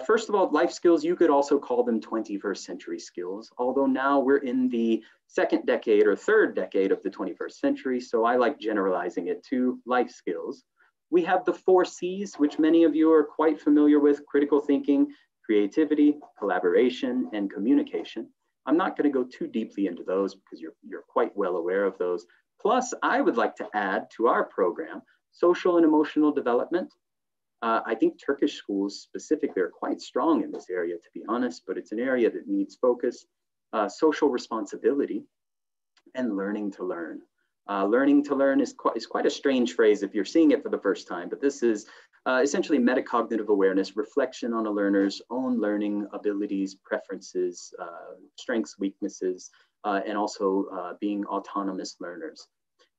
First of all, life skills, you could also call them 21st century skills, although now we're in the second decade or third decade of the 21st century, so I like generalizing it to life skills. We have the 4 C's, which many of you are quite familiar with: critical thinking, creativity, collaboration, and communication. I'm not going to go too deeply into those because you're quite well aware of those. Plus, I would like to add to our program social and emotional development. I think Turkish schools specifically are quite strong in this area, to be honest, but it's an area that needs focus. Social responsibility and learning to learn. Learning to learn is quite a strange phrase if you're seeing it for the first time, but this is essentially metacognitive awareness, reflection on a learner's own learning abilities, preferences, strengths, weaknesses, and also being autonomous learners.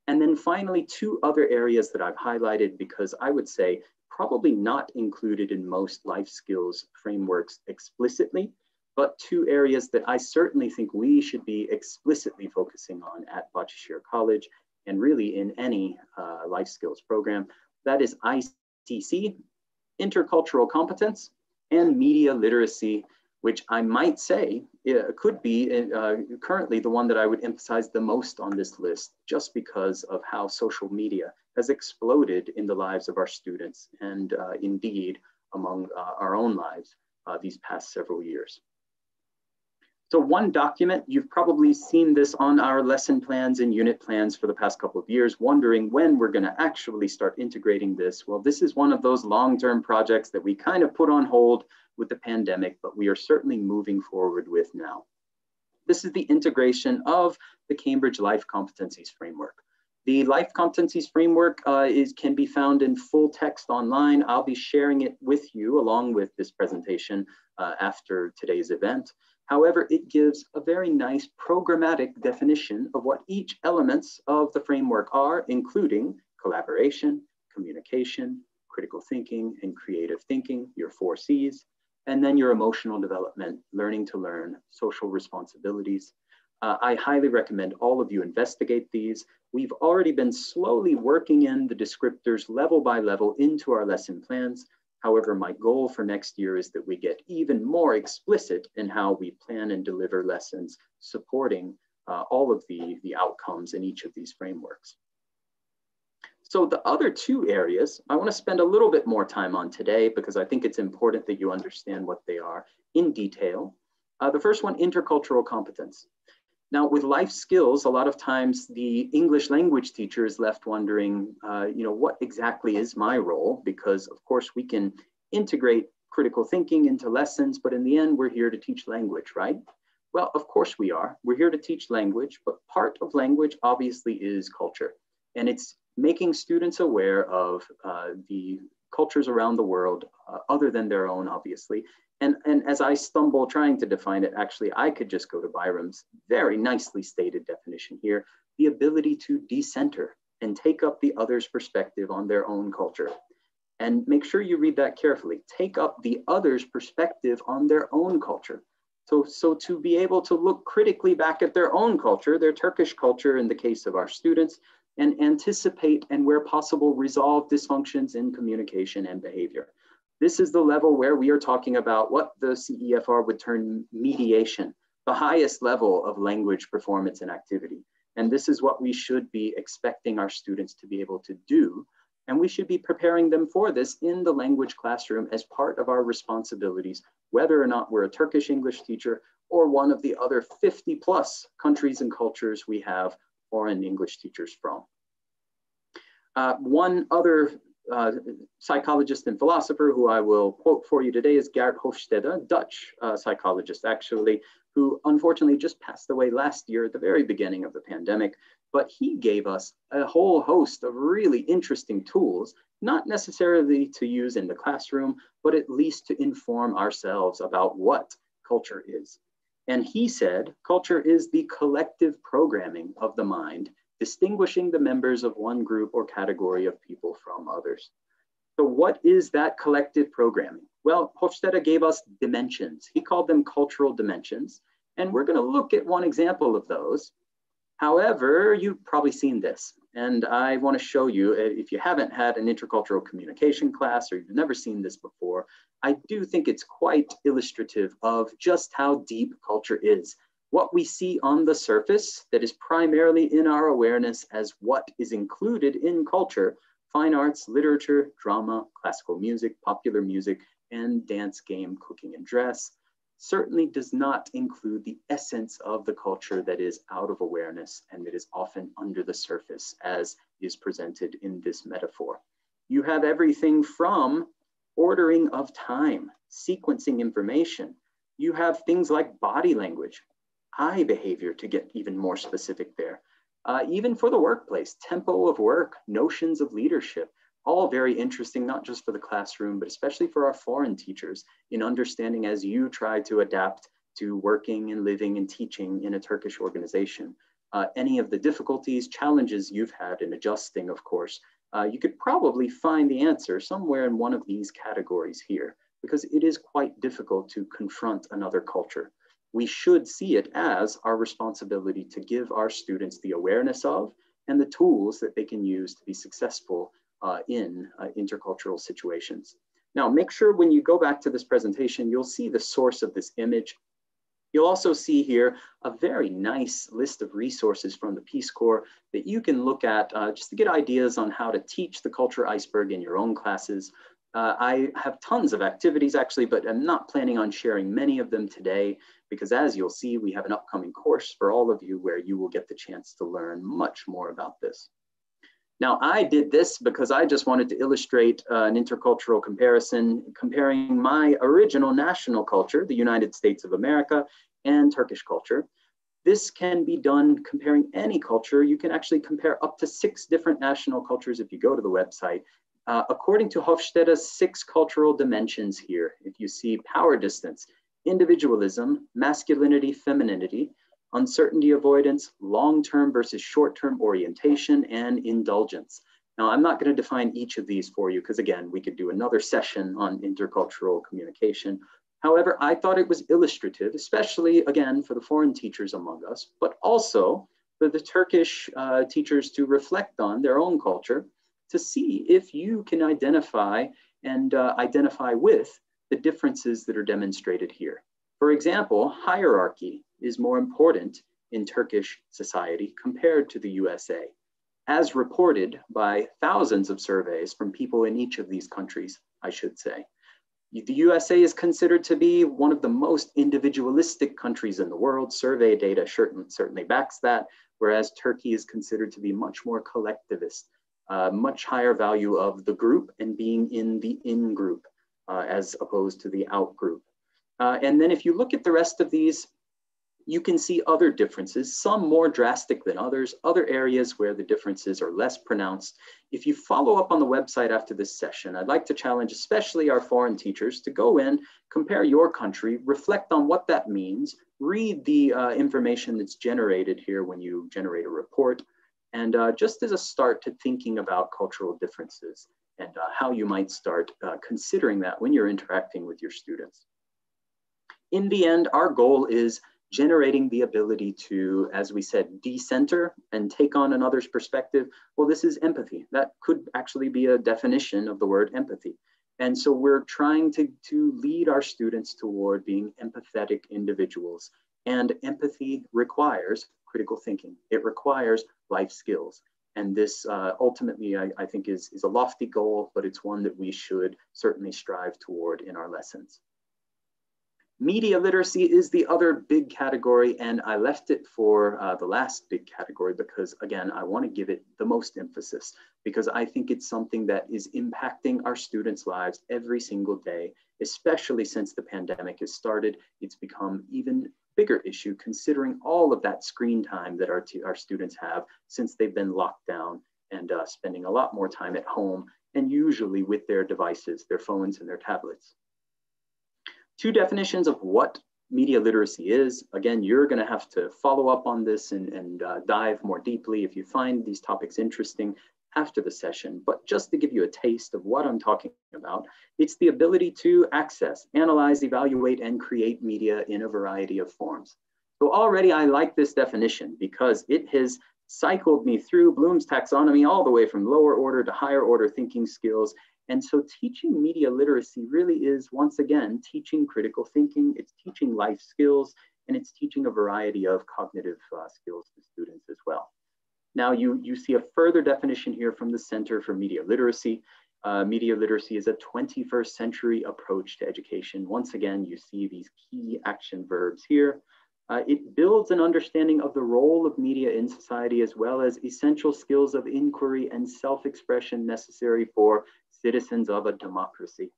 And then finally, 2 other areas that I've highlighted because I would say probably not included in most life skills frameworks explicitly, but 2 areas that I certainly think we should be explicitly focusing on at Bahçeşehir College and really in any life skills program. That is ICC, Intercultural Competence, and Media Literacy, which I might say could be currently the one that I would emphasize the most on this list, just because of how social media has exploded in the lives of our students and indeed among our own lives these past several years. So one document, you've probably seen this on our lesson plans and unit plans for the past couple of years, wondering when we're going to actually start integrating this. Well, this is one of those long-term projects that we kind of put on hold with the pandemic, but we are certainly moving forward with now. This is the integration of the Cambridge Life Competencies Framework. The Life Competencies Framework can be found in full text online. I'll be sharing it with you along with this presentation after today's event. However, it gives a very nice programmatic definition of what each elements of the framework are, including collaboration, communication, critical thinking, and creative thinking, your 4 C's, and then your emotional development, learning to learn, social responsibilities. I highly recommend all of you investigate these. We've already been slowly working in the descriptors level by level into our lesson plans. However, my goal for next year is that we get even more explicit in how we plan and deliver lessons supporting all of the outcomes in each of these frameworks. So the other 2 areas I want to spend a little bit more time on today because I think it's important that you understand what they are in detail. The first one, intercultural competence. Now, with life skills, a lot of times the English language teacher is left wondering, what exactly is my role? Because of course we can integrate critical thinking into lessons, but in the end, we're here to teach language, right? Well, of course we are. We're here to teach language, but part of language obviously is culture. And it's making students aware of the cultures around the world other than their own, obviously. And as I stumble trying to define it, actually, I could just go to Byram's very nicely stated definition here, the ability to decenter and take up the other's perspective on their own culture. And make sure you read that carefully. Take up the other's perspective on their own culture. So to be able to look critically back at their own culture, their Turkish culture in the case of our students, and anticipate and where possible resolve dysfunctions in communication and behavior. This is the level where we are talking about what the CEFR would term mediation, the highest level of language performance and activity. And this is what we should be expecting our students to be able to do. And we should be preparing them for this in the language classroom as part of our responsibilities, whether or not we're a Turkish English teacher or one of the other 50+ countries and cultures we have foreign English teachers from. One other psychologist and philosopher who I will quote for you today is Geert Hofstede, Dutch psychologist actually, who unfortunately just passed away last year at the very beginning of the pandemic. But he gave us a whole host of really interesting tools, not necessarily to use in the classroom, but at least to inform ourselves about what culture is. And he said, culture is the collective programming of the mind, distinguishing the members of one group or category of people from others. So what is that collective programming? Well, Hofstede gave us dimensions. He called them cultural dimensions. And we're going to look at one example of those. However, you've probably seen this. And I want to show you, if you haven't had an intercultural communication class or you've never seen this before, I do think it's quite illustrative of just how deep culture is. What we see on the surface that is primarily in our awareness as what is included in culture, fine arts, literature, drama, classical music, popular music, and dance, game, cooking, and dress, certainly does not include the essence of the culture that is out of awareness and that is often under the surface as is presented in this metaphor. You have everything from ordering of time, sequencing information. You have things like body language, eye behavior to get even more specific there. Even for the workplace, tempo of work, notions of leadership, all very interesting, not just for the classroom, but especially for our foreign teachers in understanding as you try to adapt to working and living and teaching in a Turkish organization. Any of the difficulties, challenges you've had in adjusting, of course, you could probably find the answer somewhere in one of these categories here, because it is quite difficult to confront another culture. We should see it as our responsibility to give our students the awareness of and the tools that they can use to be successful in intercultural situations. Now, make sure when you go back to this presentation, you'll see the source of this image. You'll also see here a very nice list of resources from the Peace Corps that you can look at just to get ideas on how to teach the culture iceberg in your own classes. I have tons of activities actually, but I'm not planning on sharing many of them today because as you'll see, we have an upcoming course for all of you where you will get the chance to learn much more about this. Now, I did this because I just wanted to illustrate an intercultural comparison, comparing my original national culture, the United States of America, and Turkish culture. This can be done comparing any culture. You can actually compare up to 6 different national cultures if you go to the website. According to Hofstede's 6 cultural dimensions here, if you see power distance, individualism, masculinity, femininity, uncertainty avoidance, long-term versus short-term orientation, and indulgence. Now, I'm not going to define each of these for you because, again, we could do another session on intercultural communication. However, I thought it was illustrative, especially, again, for the foreign teachers among us, but also for the Turkish teachers to reflect on their own culture to see if you can identify and identify with the differences that are demonstrated here. For example, hierarchy is more important in Turkish society compared to the USA, as reported by thousands of surveys from people in each of these countries, I should say. The USA is considered to be one of the most individualistic countries in the world. Survey data certainly backs that, whereas Turkey is considered to be much more collectivist, much higher value of the group and being in the in-group as opposed to the out-group. And then if you look at the rest of these, you can see other differences, some more drastic than others, other areas where the differences are less pronounced. If you follow up on the website after this session, I'd like to challenge especially our foreign teachers to go in, compare your country, reflect on what that means, read the information that's generated here when you generate a report, and just as a start to thinking about cultural differences and how you might start considering that when you're interacting with your students. In the end, our goal is generating the ability to, as we said, decenter and take on another's perspective. Well, this is empathy. That could actually be a definition of the word empathy. And so we're trying to lead our students toward being empathetic individuals. And empathy requires critical thinking. It requires life skills. And this ultimately, I think, is a lofty goal, but it's one that we should certainly strive toward in our lessons. Media literacy is the other big category, and I left it for the last big category because, again, I want to give it the most emphasis because I think it's something that is impacting our students' lives every single day, especially since the pandemic has started. It's become even bigger issue considering all of that screen time that our students have since they've been locked down and spending a lot more time at home and usually with their devices, their phones and their tablets. 2 definitions of what media literacy is. Again, you're going to have to follow up on this and dive more deeply if you find these topics interesting after the session. But just to give you a taste of what I'm talking about, it's the ability to access, analyze, evaluate, and create media in a variety of forms. So already I like this definition because it has cycled me through Bloom's taxonomy all the way from lower order to higher order thinking skills. And so teaching media literacy really is, once again, teaching critical thinking, it's teaching life skills, and it's teaching a variety of cognitive skills to students as well. Now, you see a further definition here from the Center for Media Literacy. Media literacy is a 21st century approach to education. Once again, you see these key action verbs here. It builds an understanding of the role of media in society as well as essential skills of inquiry and self-expression necessary for citizens of a democracy.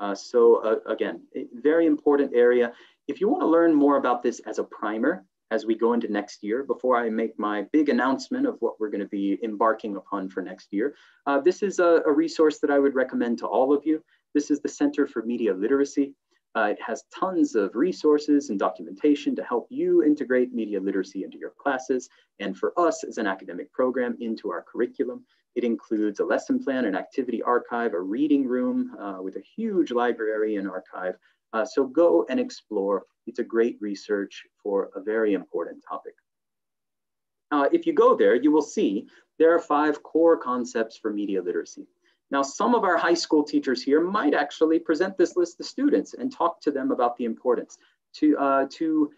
Again, a very important area. If you want to learn more about this as a primer, as we go into next year, before I make my big announcement of what we're going to be embarking upon for next year, this is a resource that I would recommend to all of you. This is the Center for Media Literacy. It has tons of resources and documentation to help you integrate media literacy into your classes and for us as an academic program into our curriculum. It includes a lesson plan, an activity archive, a reading room with a huge library and archive. So go and explore. It's a great research for a very important topic. If you go there, you will see there are 5 core concepts for media literacy. Now, some of our high school teachers here might actually present this list to students and talk to them about the importance to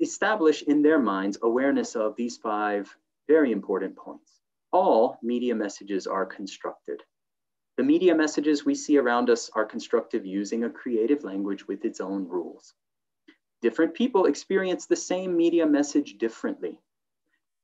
establish in their minds awareness of these 5 very important points. All media messages are constructed. The media messages we see around us are constructed using a creative language with its own rules. Different people experience the same media message differently.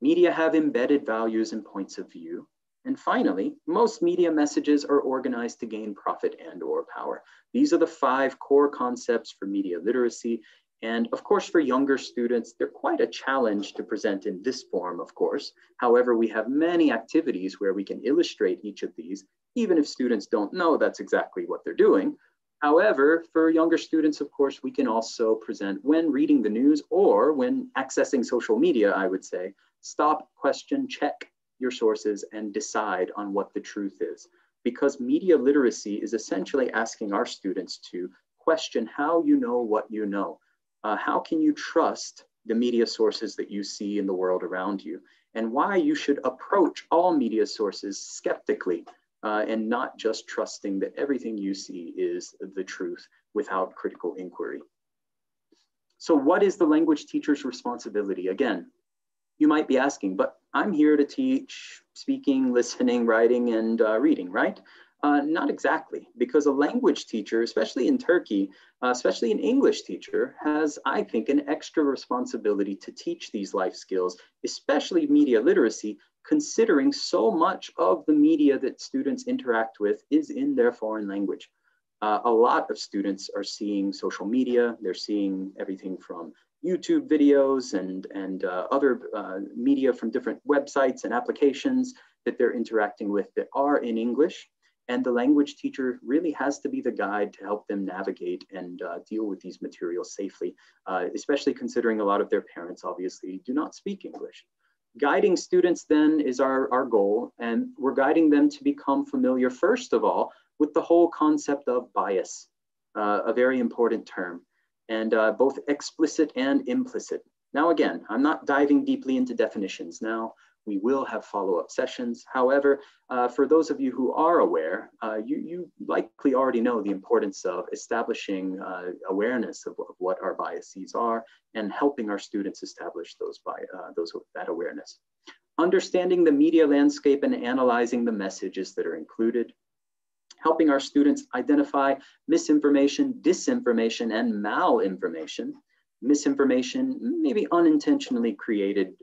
Media have embedded values and points of view. And finally, most media messages are organized to gain profit and/or power. These are the 5 core concepts for media literacy. And of course, for younger students, they're quite a challenge to present in this form, of course. However, we have many activities where we can illustrate each of these, even if students don't know that's exactly what they're doing. However, for younger students, of course, we can also present when reading the news or when accessing social media, I would say, stop, question, check your sources and decide on what the truth is. Because media literacy is essentially asking our students to question how you know what you know. How can you trust the media sources that you see in the world around you, and why you should approach all media sources skeptically and not just trusting that everything you see is the truth without critical inquiry. So what is the language teacher's responsibility? Again, you might be asking, but I'm here to teach speaking, listening, writing, and reading, right? Not exactly, because a language teacher, especially in Turkey, especially an English teacher, has, I think, an extra responsibility to teach these life skills, especially media literacy, considering so much of the media that students interact with is in their foreign language. A lot of students are seeing social media, they're seeing everything from YouTube videos and other media from different websites and applications that they're interacting with that are in English. And the language teacher really has to be the guide to help them navigate and deal with these materials safely, especially considering a lot of their parents obviously do not speak English. Guiding students then is our goal, and we're guiding them to become familiar, first of all, with the whole concept of bias, a very important term, and both explicit and implicit. Now, again, I'm not diving deeply into definitions now. We will have follow-up sessions. However, for those of you who are aware, you likely already know the importance of establishing awareness of what our biases are and helping our students establish that awareness. Understanding the media landscape and analyzing the messages that are included. Helping our students identify misinformation, disinformation, and malinformation. Misinformation, maybe unintentionally created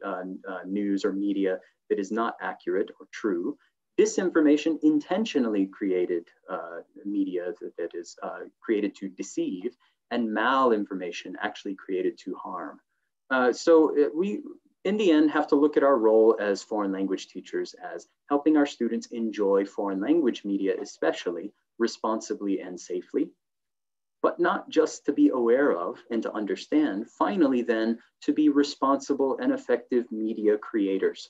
news or media that is not accurate or true. Disinformation, intentionally created media that is created to deceive, and malinformation, actually created to harm. So we, in the end, have to look at our role as foreign language teachers as helping our students enjoy foreign language media, especially responsibly and safely, but not just to be aware of and to understand, finally then, to be responsible and effective media creators.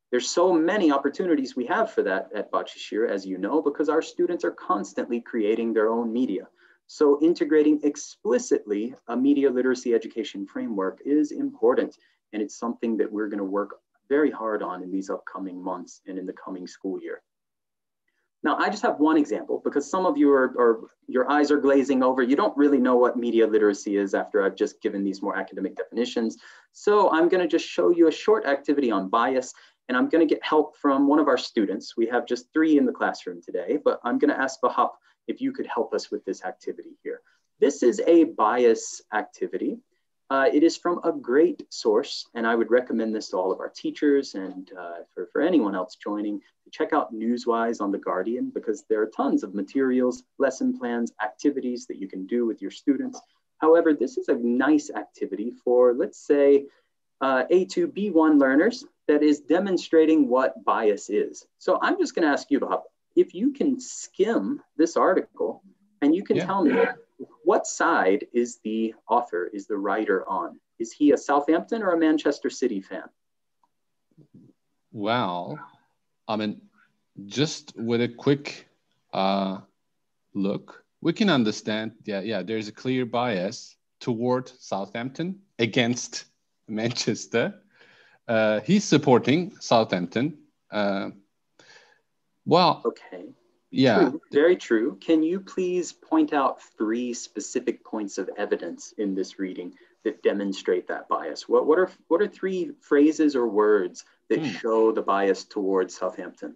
There's so many opportunities we have for that at Bahçeşehir, as you know, because our students are constantly creating their own media. So integrating explicitly a media literacy education framework is important, and it's something that we're going to work very hard on in these upcoming months and in the coming school year. Now, I just have one example because some of you your eyes are glazing over. You don't really know what media literacy is after I've just given these more academic definitions. So I'm going to just show you a short activity on bias, and I'm going to get help from one of our students. We have just 3 in the classroom today, but I'm going to ask Bahap if you could help us with this activity here. This is a bias activity. It is from a great source, and I would recommend this to all of our teachers and for anyone else joining. Check out Newswise on The Guardian, because there are tons of materials, lesson plans, activities that you can do with your students. However, this is a nice activity for, let's say, A2, B1 learners that is demonstrating what bias is. So I'm just going to ask you, Bob, if you can skim this article and you can tell me what side is the author, is the writer on? Is he a Southampton or a Manchester City fan? Well, I mean, just with a quick look, we can understand, there's a clear bias toward Southampton against Manchester. He's supporting Southampton. Well, okay. Yeah. True, very true. Can you please point out 3 specific points of evidence in this reading that demonstrate that bias? What are 3 phrases or words that show the bias towards Southampton?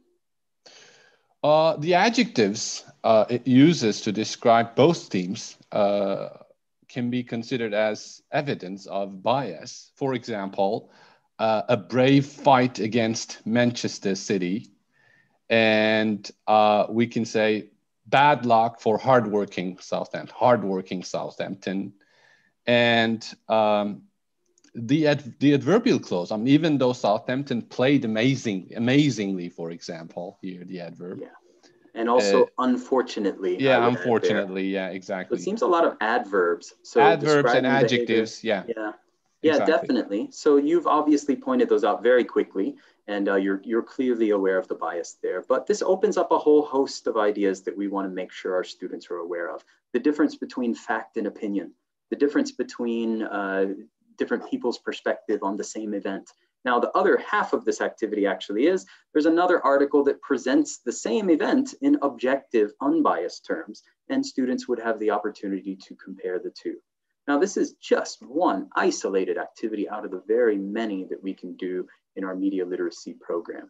The adjectives it uses to describe both teams can be considered as evidence of bias. For example, a brave fight against Manchester City. And we can say bad luck for hardworking Southampton. And the adverbial clause, I mean, even though Southampton played amazingly, for example, here, the adverb. Yeah. And also, unfortunately. Yeah, unfortunately, yeah, exactly. So it seems a lot of adverbs. So adverbs and adjectives, behavior. Yeah, exactly. Definitely. So you've obviously pointed those out very quickly, and you're clearly aware of the bias there. But this opens up a whole host of ideas that we want to make sure our students are aware of. The difference between fact and opinion, the difference between different people's perspective on the same event. Now, the other half of this activity actually is, there's another article that presents the same event in objective, unbiased terms, and students would have the opportunity to compare the two. Now, this is just one isolated activity out of the very many that we can do in our media literacy program.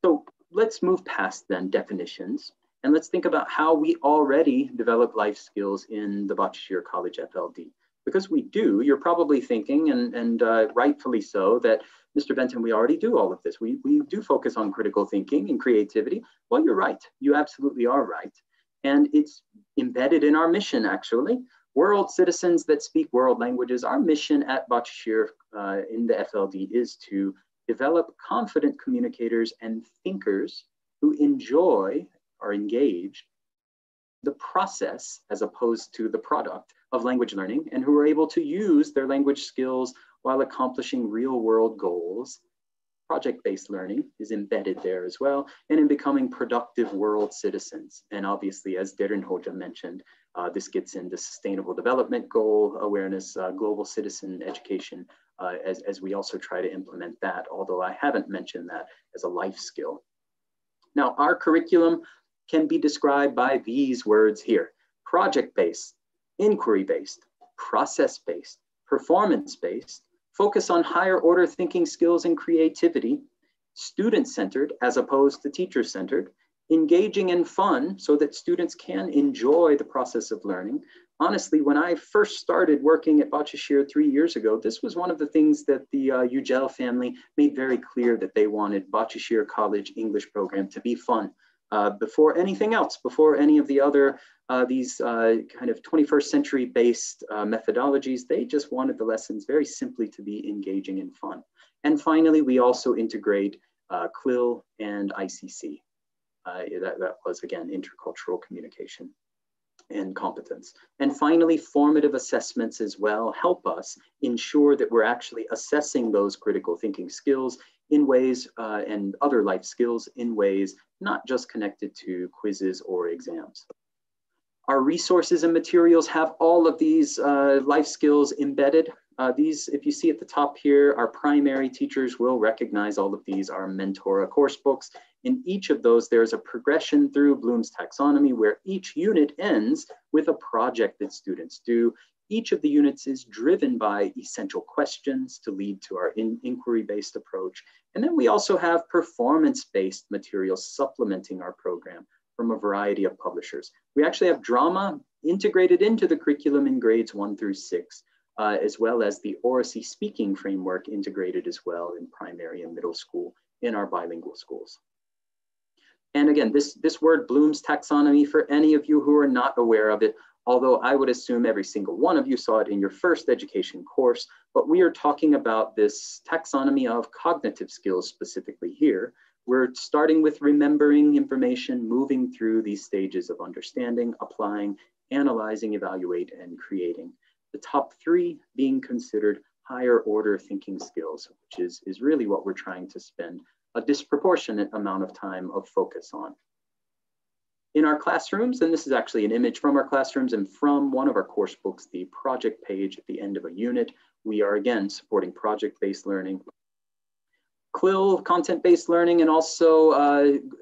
So let's move past then definitions, and let's think about how we already develop life skills in the Bahçeşehir College FLD. Because we do, you're probably thinking, and rightfully so, that Mr. Benton, we already do all of this. We do focus on critical thinking and creativity. Well, you're right. You absolutely are right. And it's embedded in our mission, actually. World citizens that speak world languages. Our mission at Bahçeşehir in the FLD is to develop confident communicators and thinkers who enjoy or engage the process as opposed to the product of language learning, and who are able to use their language skills while accomplishing real world goals. Project-based learning is embedded there as well, and in becoming productive world citizens. And obviously, as Derin Hoca mentioned, this gets into sustainable development goal awareness, global citizen education, as we also try to implement that, although I haven't mentioned that as a life skill. Now, our curriculum can be described by these words here: project-based, inquiry-based, process-based, performance-based, focus on higher order thinking skills and creativity, student-centered as opposed to teacher-centered, engaging and fun so that students can enjoy the process of learning. Honestly, when I first started working at Bahçeşehir 3 years ago, this was one of the things that the Yücel family made very clear, that they wanted Bahçeşehir College English program to be fun. Before anything else, before any of the other, these kind of 21st century based methodologies, they just wanted the lessons very simply to be engaging and fun. And finally, we also integrate CLIL and ICC. That was, again, intercultural communication and competence. And finally, formative assessments as well help us ensure that we're actually assessing those critical thinking skills in ways and other life skills in ways not just connected to quizzes or exams. Our resources and materials have all of these life skills embedded. These, if you see at the top here, our primary teachers will recognize all of these, our Mentora course books. In each of those, there's a progression through Bloom's taxonomy where each unit ends with a project that students do. Each of the units is driven by essential questions to lead to our inquiry-based approach. And then we also have performance-based materials supplementing our program from a variety of publishers. We actually have drama integrated into the curriculum in grades 1 through 6, as well as the Oracy speaking framework integrated as well in primary and middle school in our bilingual schools. And again, this word Bloom's taxonomy, for any of you who are not aware of it, although I would assume every single one of you saw it in your first education course, but we are talking about this taxonomy of cognitive skills specifically here. We're starting with remembering information, moving through these stages of understanding, applying, analyzing, evaluate, and creating. The top 3 being considered higher order thinking skills, which is really what we're trying to spend a disproportionate amount of time of focus on. In our classrooms, and this is actually an image from our classrooms and from one of our course books, the project page at the end of a unit, we are again supporting project-based learning, CLIL, content-based learning, and also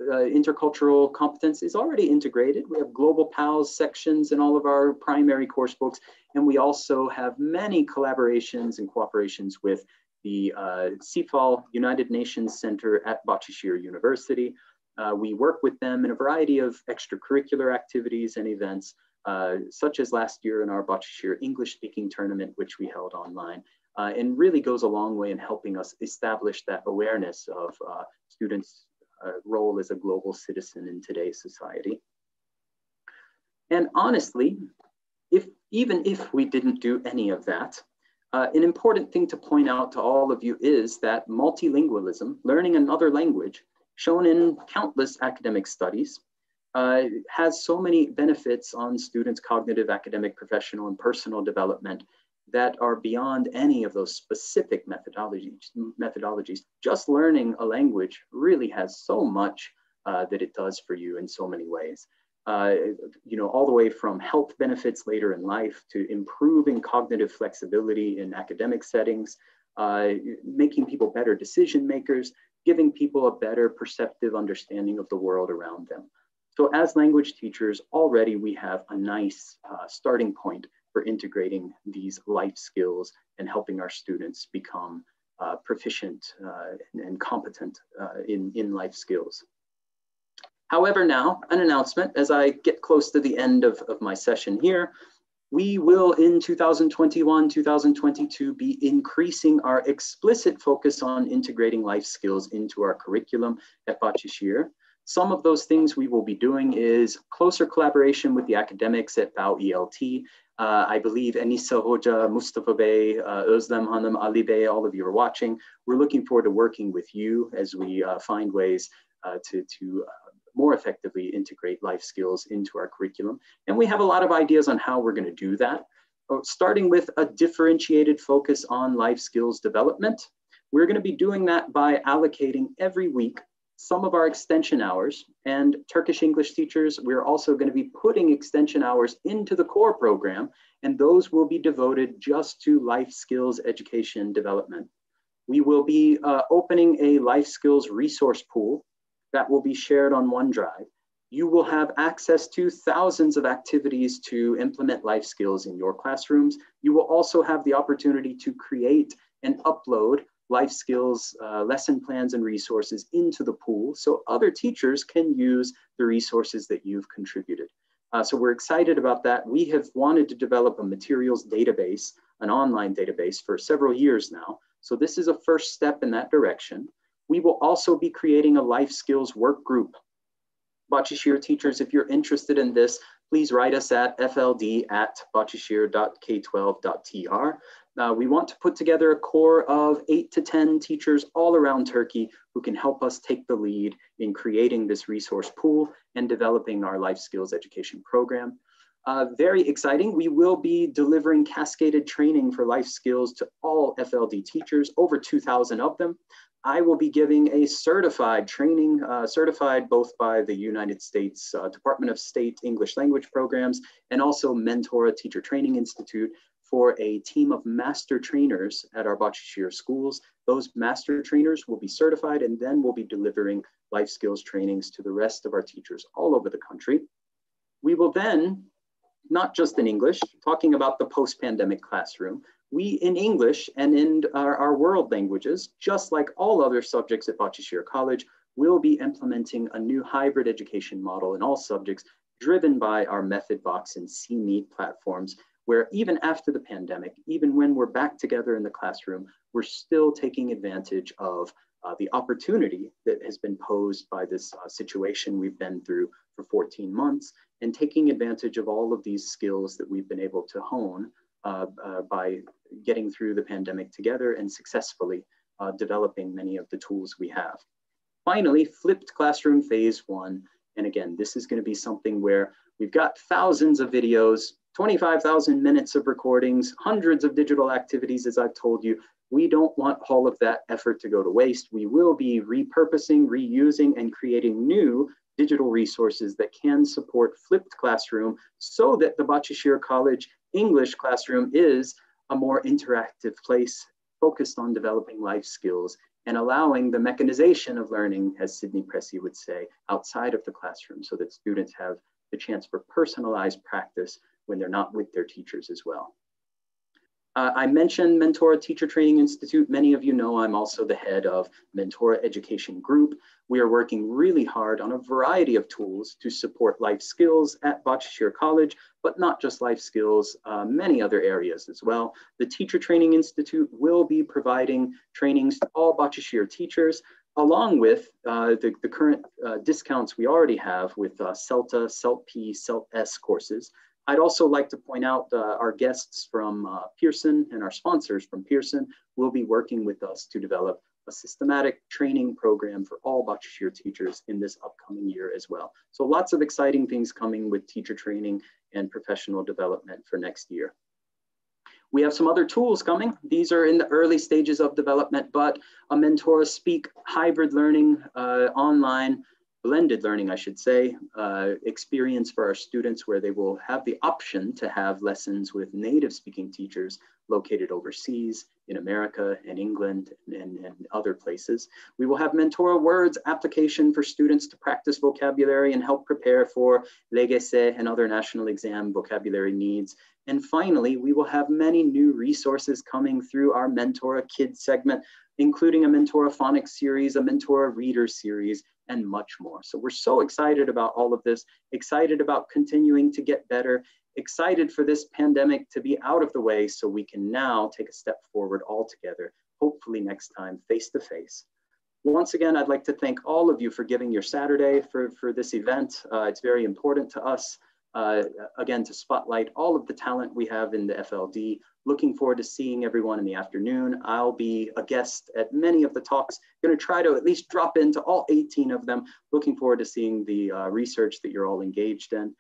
intercultural competence is already integrated. We have global PALS sections in all of our primary course books, and we also have many collaborations and cooperations with the CIFAL United Nations Center at Bahçeşehir University. We work with them in a variety of extracurricular activities and events, such as last year in our Bahçeşehir English speaking tournament, which we held online, and really goes a long way in helping us establish that awareness of students' role as a global citizen in today's society. And honestly, if Even if we didn't do any of that, an important thing to point out to all of you is that multilingualism, learning another language, shown in countless academic studies, has so many benefits on students' cognitive, academic, professional, and personal development that are beyond any of those specific methodologies. Just learning a language really has so much that it does for you in so many ways. All the way from health benefits later in life to improving cognitive flexibility in academic settings, making people better decision makers, giving people a better perceptive understanding of the world around them. So as language teachers, already we have a nice starting point for integrating these life skills and helping our students become proficient and competent in life skills. However, now, an announcement as I get close to the end of my session here. We will in 2021, 2022 be increasing our explicit focus on integrating life skills into our curriculum at Bahçeşehir. Some of those things we will be doing is closer collaboration with the academics at BAELT. I believe Enisa Hoca, Mustafa Bey, Özlem Hanım, Ali Bey, all of you are watching. We're looking forward to working with you as we find ways to more effectively integrate life skills into our curriculum. And we have a lot of ideas on how we're going to do that. Starting with a differentiated focus on life skills development. We're going to be doing that by allocating every week some of our extension hours, and Turkish English teachers, we're also going to be putting extension hours into the core program, and those will be devoted just to life skills education development. We will be opening a life skills resource pool that will be shared on OneDrive. You will have access to thousands of activities to implement life skills in your classrooms. You will also have the opportunity to create and upload life skills lesson plans and resources into the pool so other teachers can use the resources that you've contributed. So we're excited about that. We have wanted to develop a materials database, an online database for several years now. So this is a first step in that direction. We will also be creating a life skills work group. Bahçeşehir teachers, if you're interested in this, please write us at fld@bahçeşehir.k12.tr. We want to put together a core of 8 to 10 teachers all around Turkey who can help us take the lead in creating this resource pool and developing our life skills education program. Very exciting, we will be delivering cascaded training for life skills to all FLD teachers, over 2,000 of them. I will be giving a certified training, certified both by the United States Department of State English Language Programs and also Mentora Teacher Training Institute for a team of master trainers at our Bahçeşehir schools. Those master trainers will be certified and then we'll be delivering life skills trainings to the rest of our teachers all over the country. We will then, not just in English, talking about the post-pandemic classroom, we in English and in our world languages, just like all other subjects at Bahçeşehir College, will be implementing a new hybrid education model in all subjects driven by our Method Box and CMeet platforms, where even after the pandemic, even when we're back together in the classroom, we're still taking advantage of the opportunity that has been posed by this situation we've been through for 14 months and taking advantage of all of these skills that we've been able to hone by getting through the pandemic together and successfully developing many of the tools we have. Finally, flipped classroom phase 1. And again, this is going to be something where we've got thousands of videos, 25,000 minutes of recordings, hundreds of digital activities, as I've told you. We don't want all of that effort to go to waste. We will be repurposing, reusing, and creating new digital resources that can support flipped classroom so that the Bahçeşehir College English classroom is a more interactive place focused on developing life skills and allowing the mechanization of learning, as Sidney Pressey would say, outside of the classroom so that students have the chance for personalized practice when they're not with their teachers as well. I mentioned Mentora Teacher Training Institute. Many of you know I'm also the head of Mentora Education Group. We are working really hard on a variety of tools to support life skills at Bahçeşehir College, but not just life skills, many other areas as well. The Teacher Training Institute will be providing trainings to all Bahçeşehir teachers, along with the current discounts we already have with CELTA, CELT-P, CELT-S courses. I'd also like to point out our guests from Pearson and our sponsors from Pearson will be working with us to develop a systematic training program for all Bahçeşehir teachers in this upcoming year as well. So lots of exciting things coming with teacher training and professional development for next year. We have some other tools coming. These are in the early stages of development, but a Mentora Speak hybrid learning, online, blended learning, I should say, experience for our students where they will have the option to have lessons with native speaking teachers located overseas in America and England and other places. We will have Mentora Words application for students to practice vocabulary and help prepare for LGS and other national exam vocabulary needs. And finally, we will have many new resources coming through our Mentora Kids segment, including a Mentora Phonics series, a Mentora Reader series, and much more. So we're so excited about all of this, excited about continuing to get better, excited for this pandemic to be out of the way so we can now take a step forward all together, hopefully next time face to face. Once again, I'd like to thank all of you for giving your Saturday for this event. It's very important to us, again, to spotlight all of the talent we have in the FLD. Looking forward to seeing everyone in the afternoon. I'll be a guest at many of the talks. Going to try to at least drop into all 18 of them. Looking forward to seeing the research that you're all engaged in.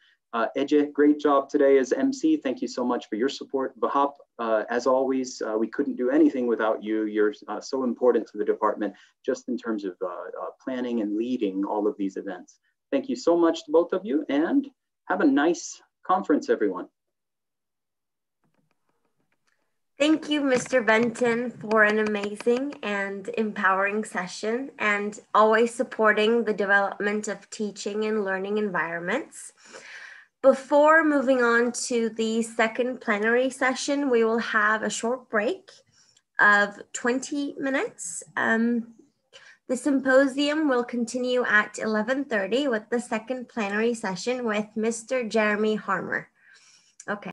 Ece, great job today as MC. Thank you so much for your support. Vahap, as always, we couldn't do anything without you. You're so important to the department, just in terms of planning and leading all of these events. Thank you so much to both of you, and have a nice conference, everyone. Thank you, Mr. Benton, for an amazing and empowering session and always supporting the development of teaching and learning environments. Before moving on to the second plenary session, we will have a short break of 20 minutes. The symposium will continue at 11:30 with the second plenary session with Mr. Jeremy Harmer. Okay.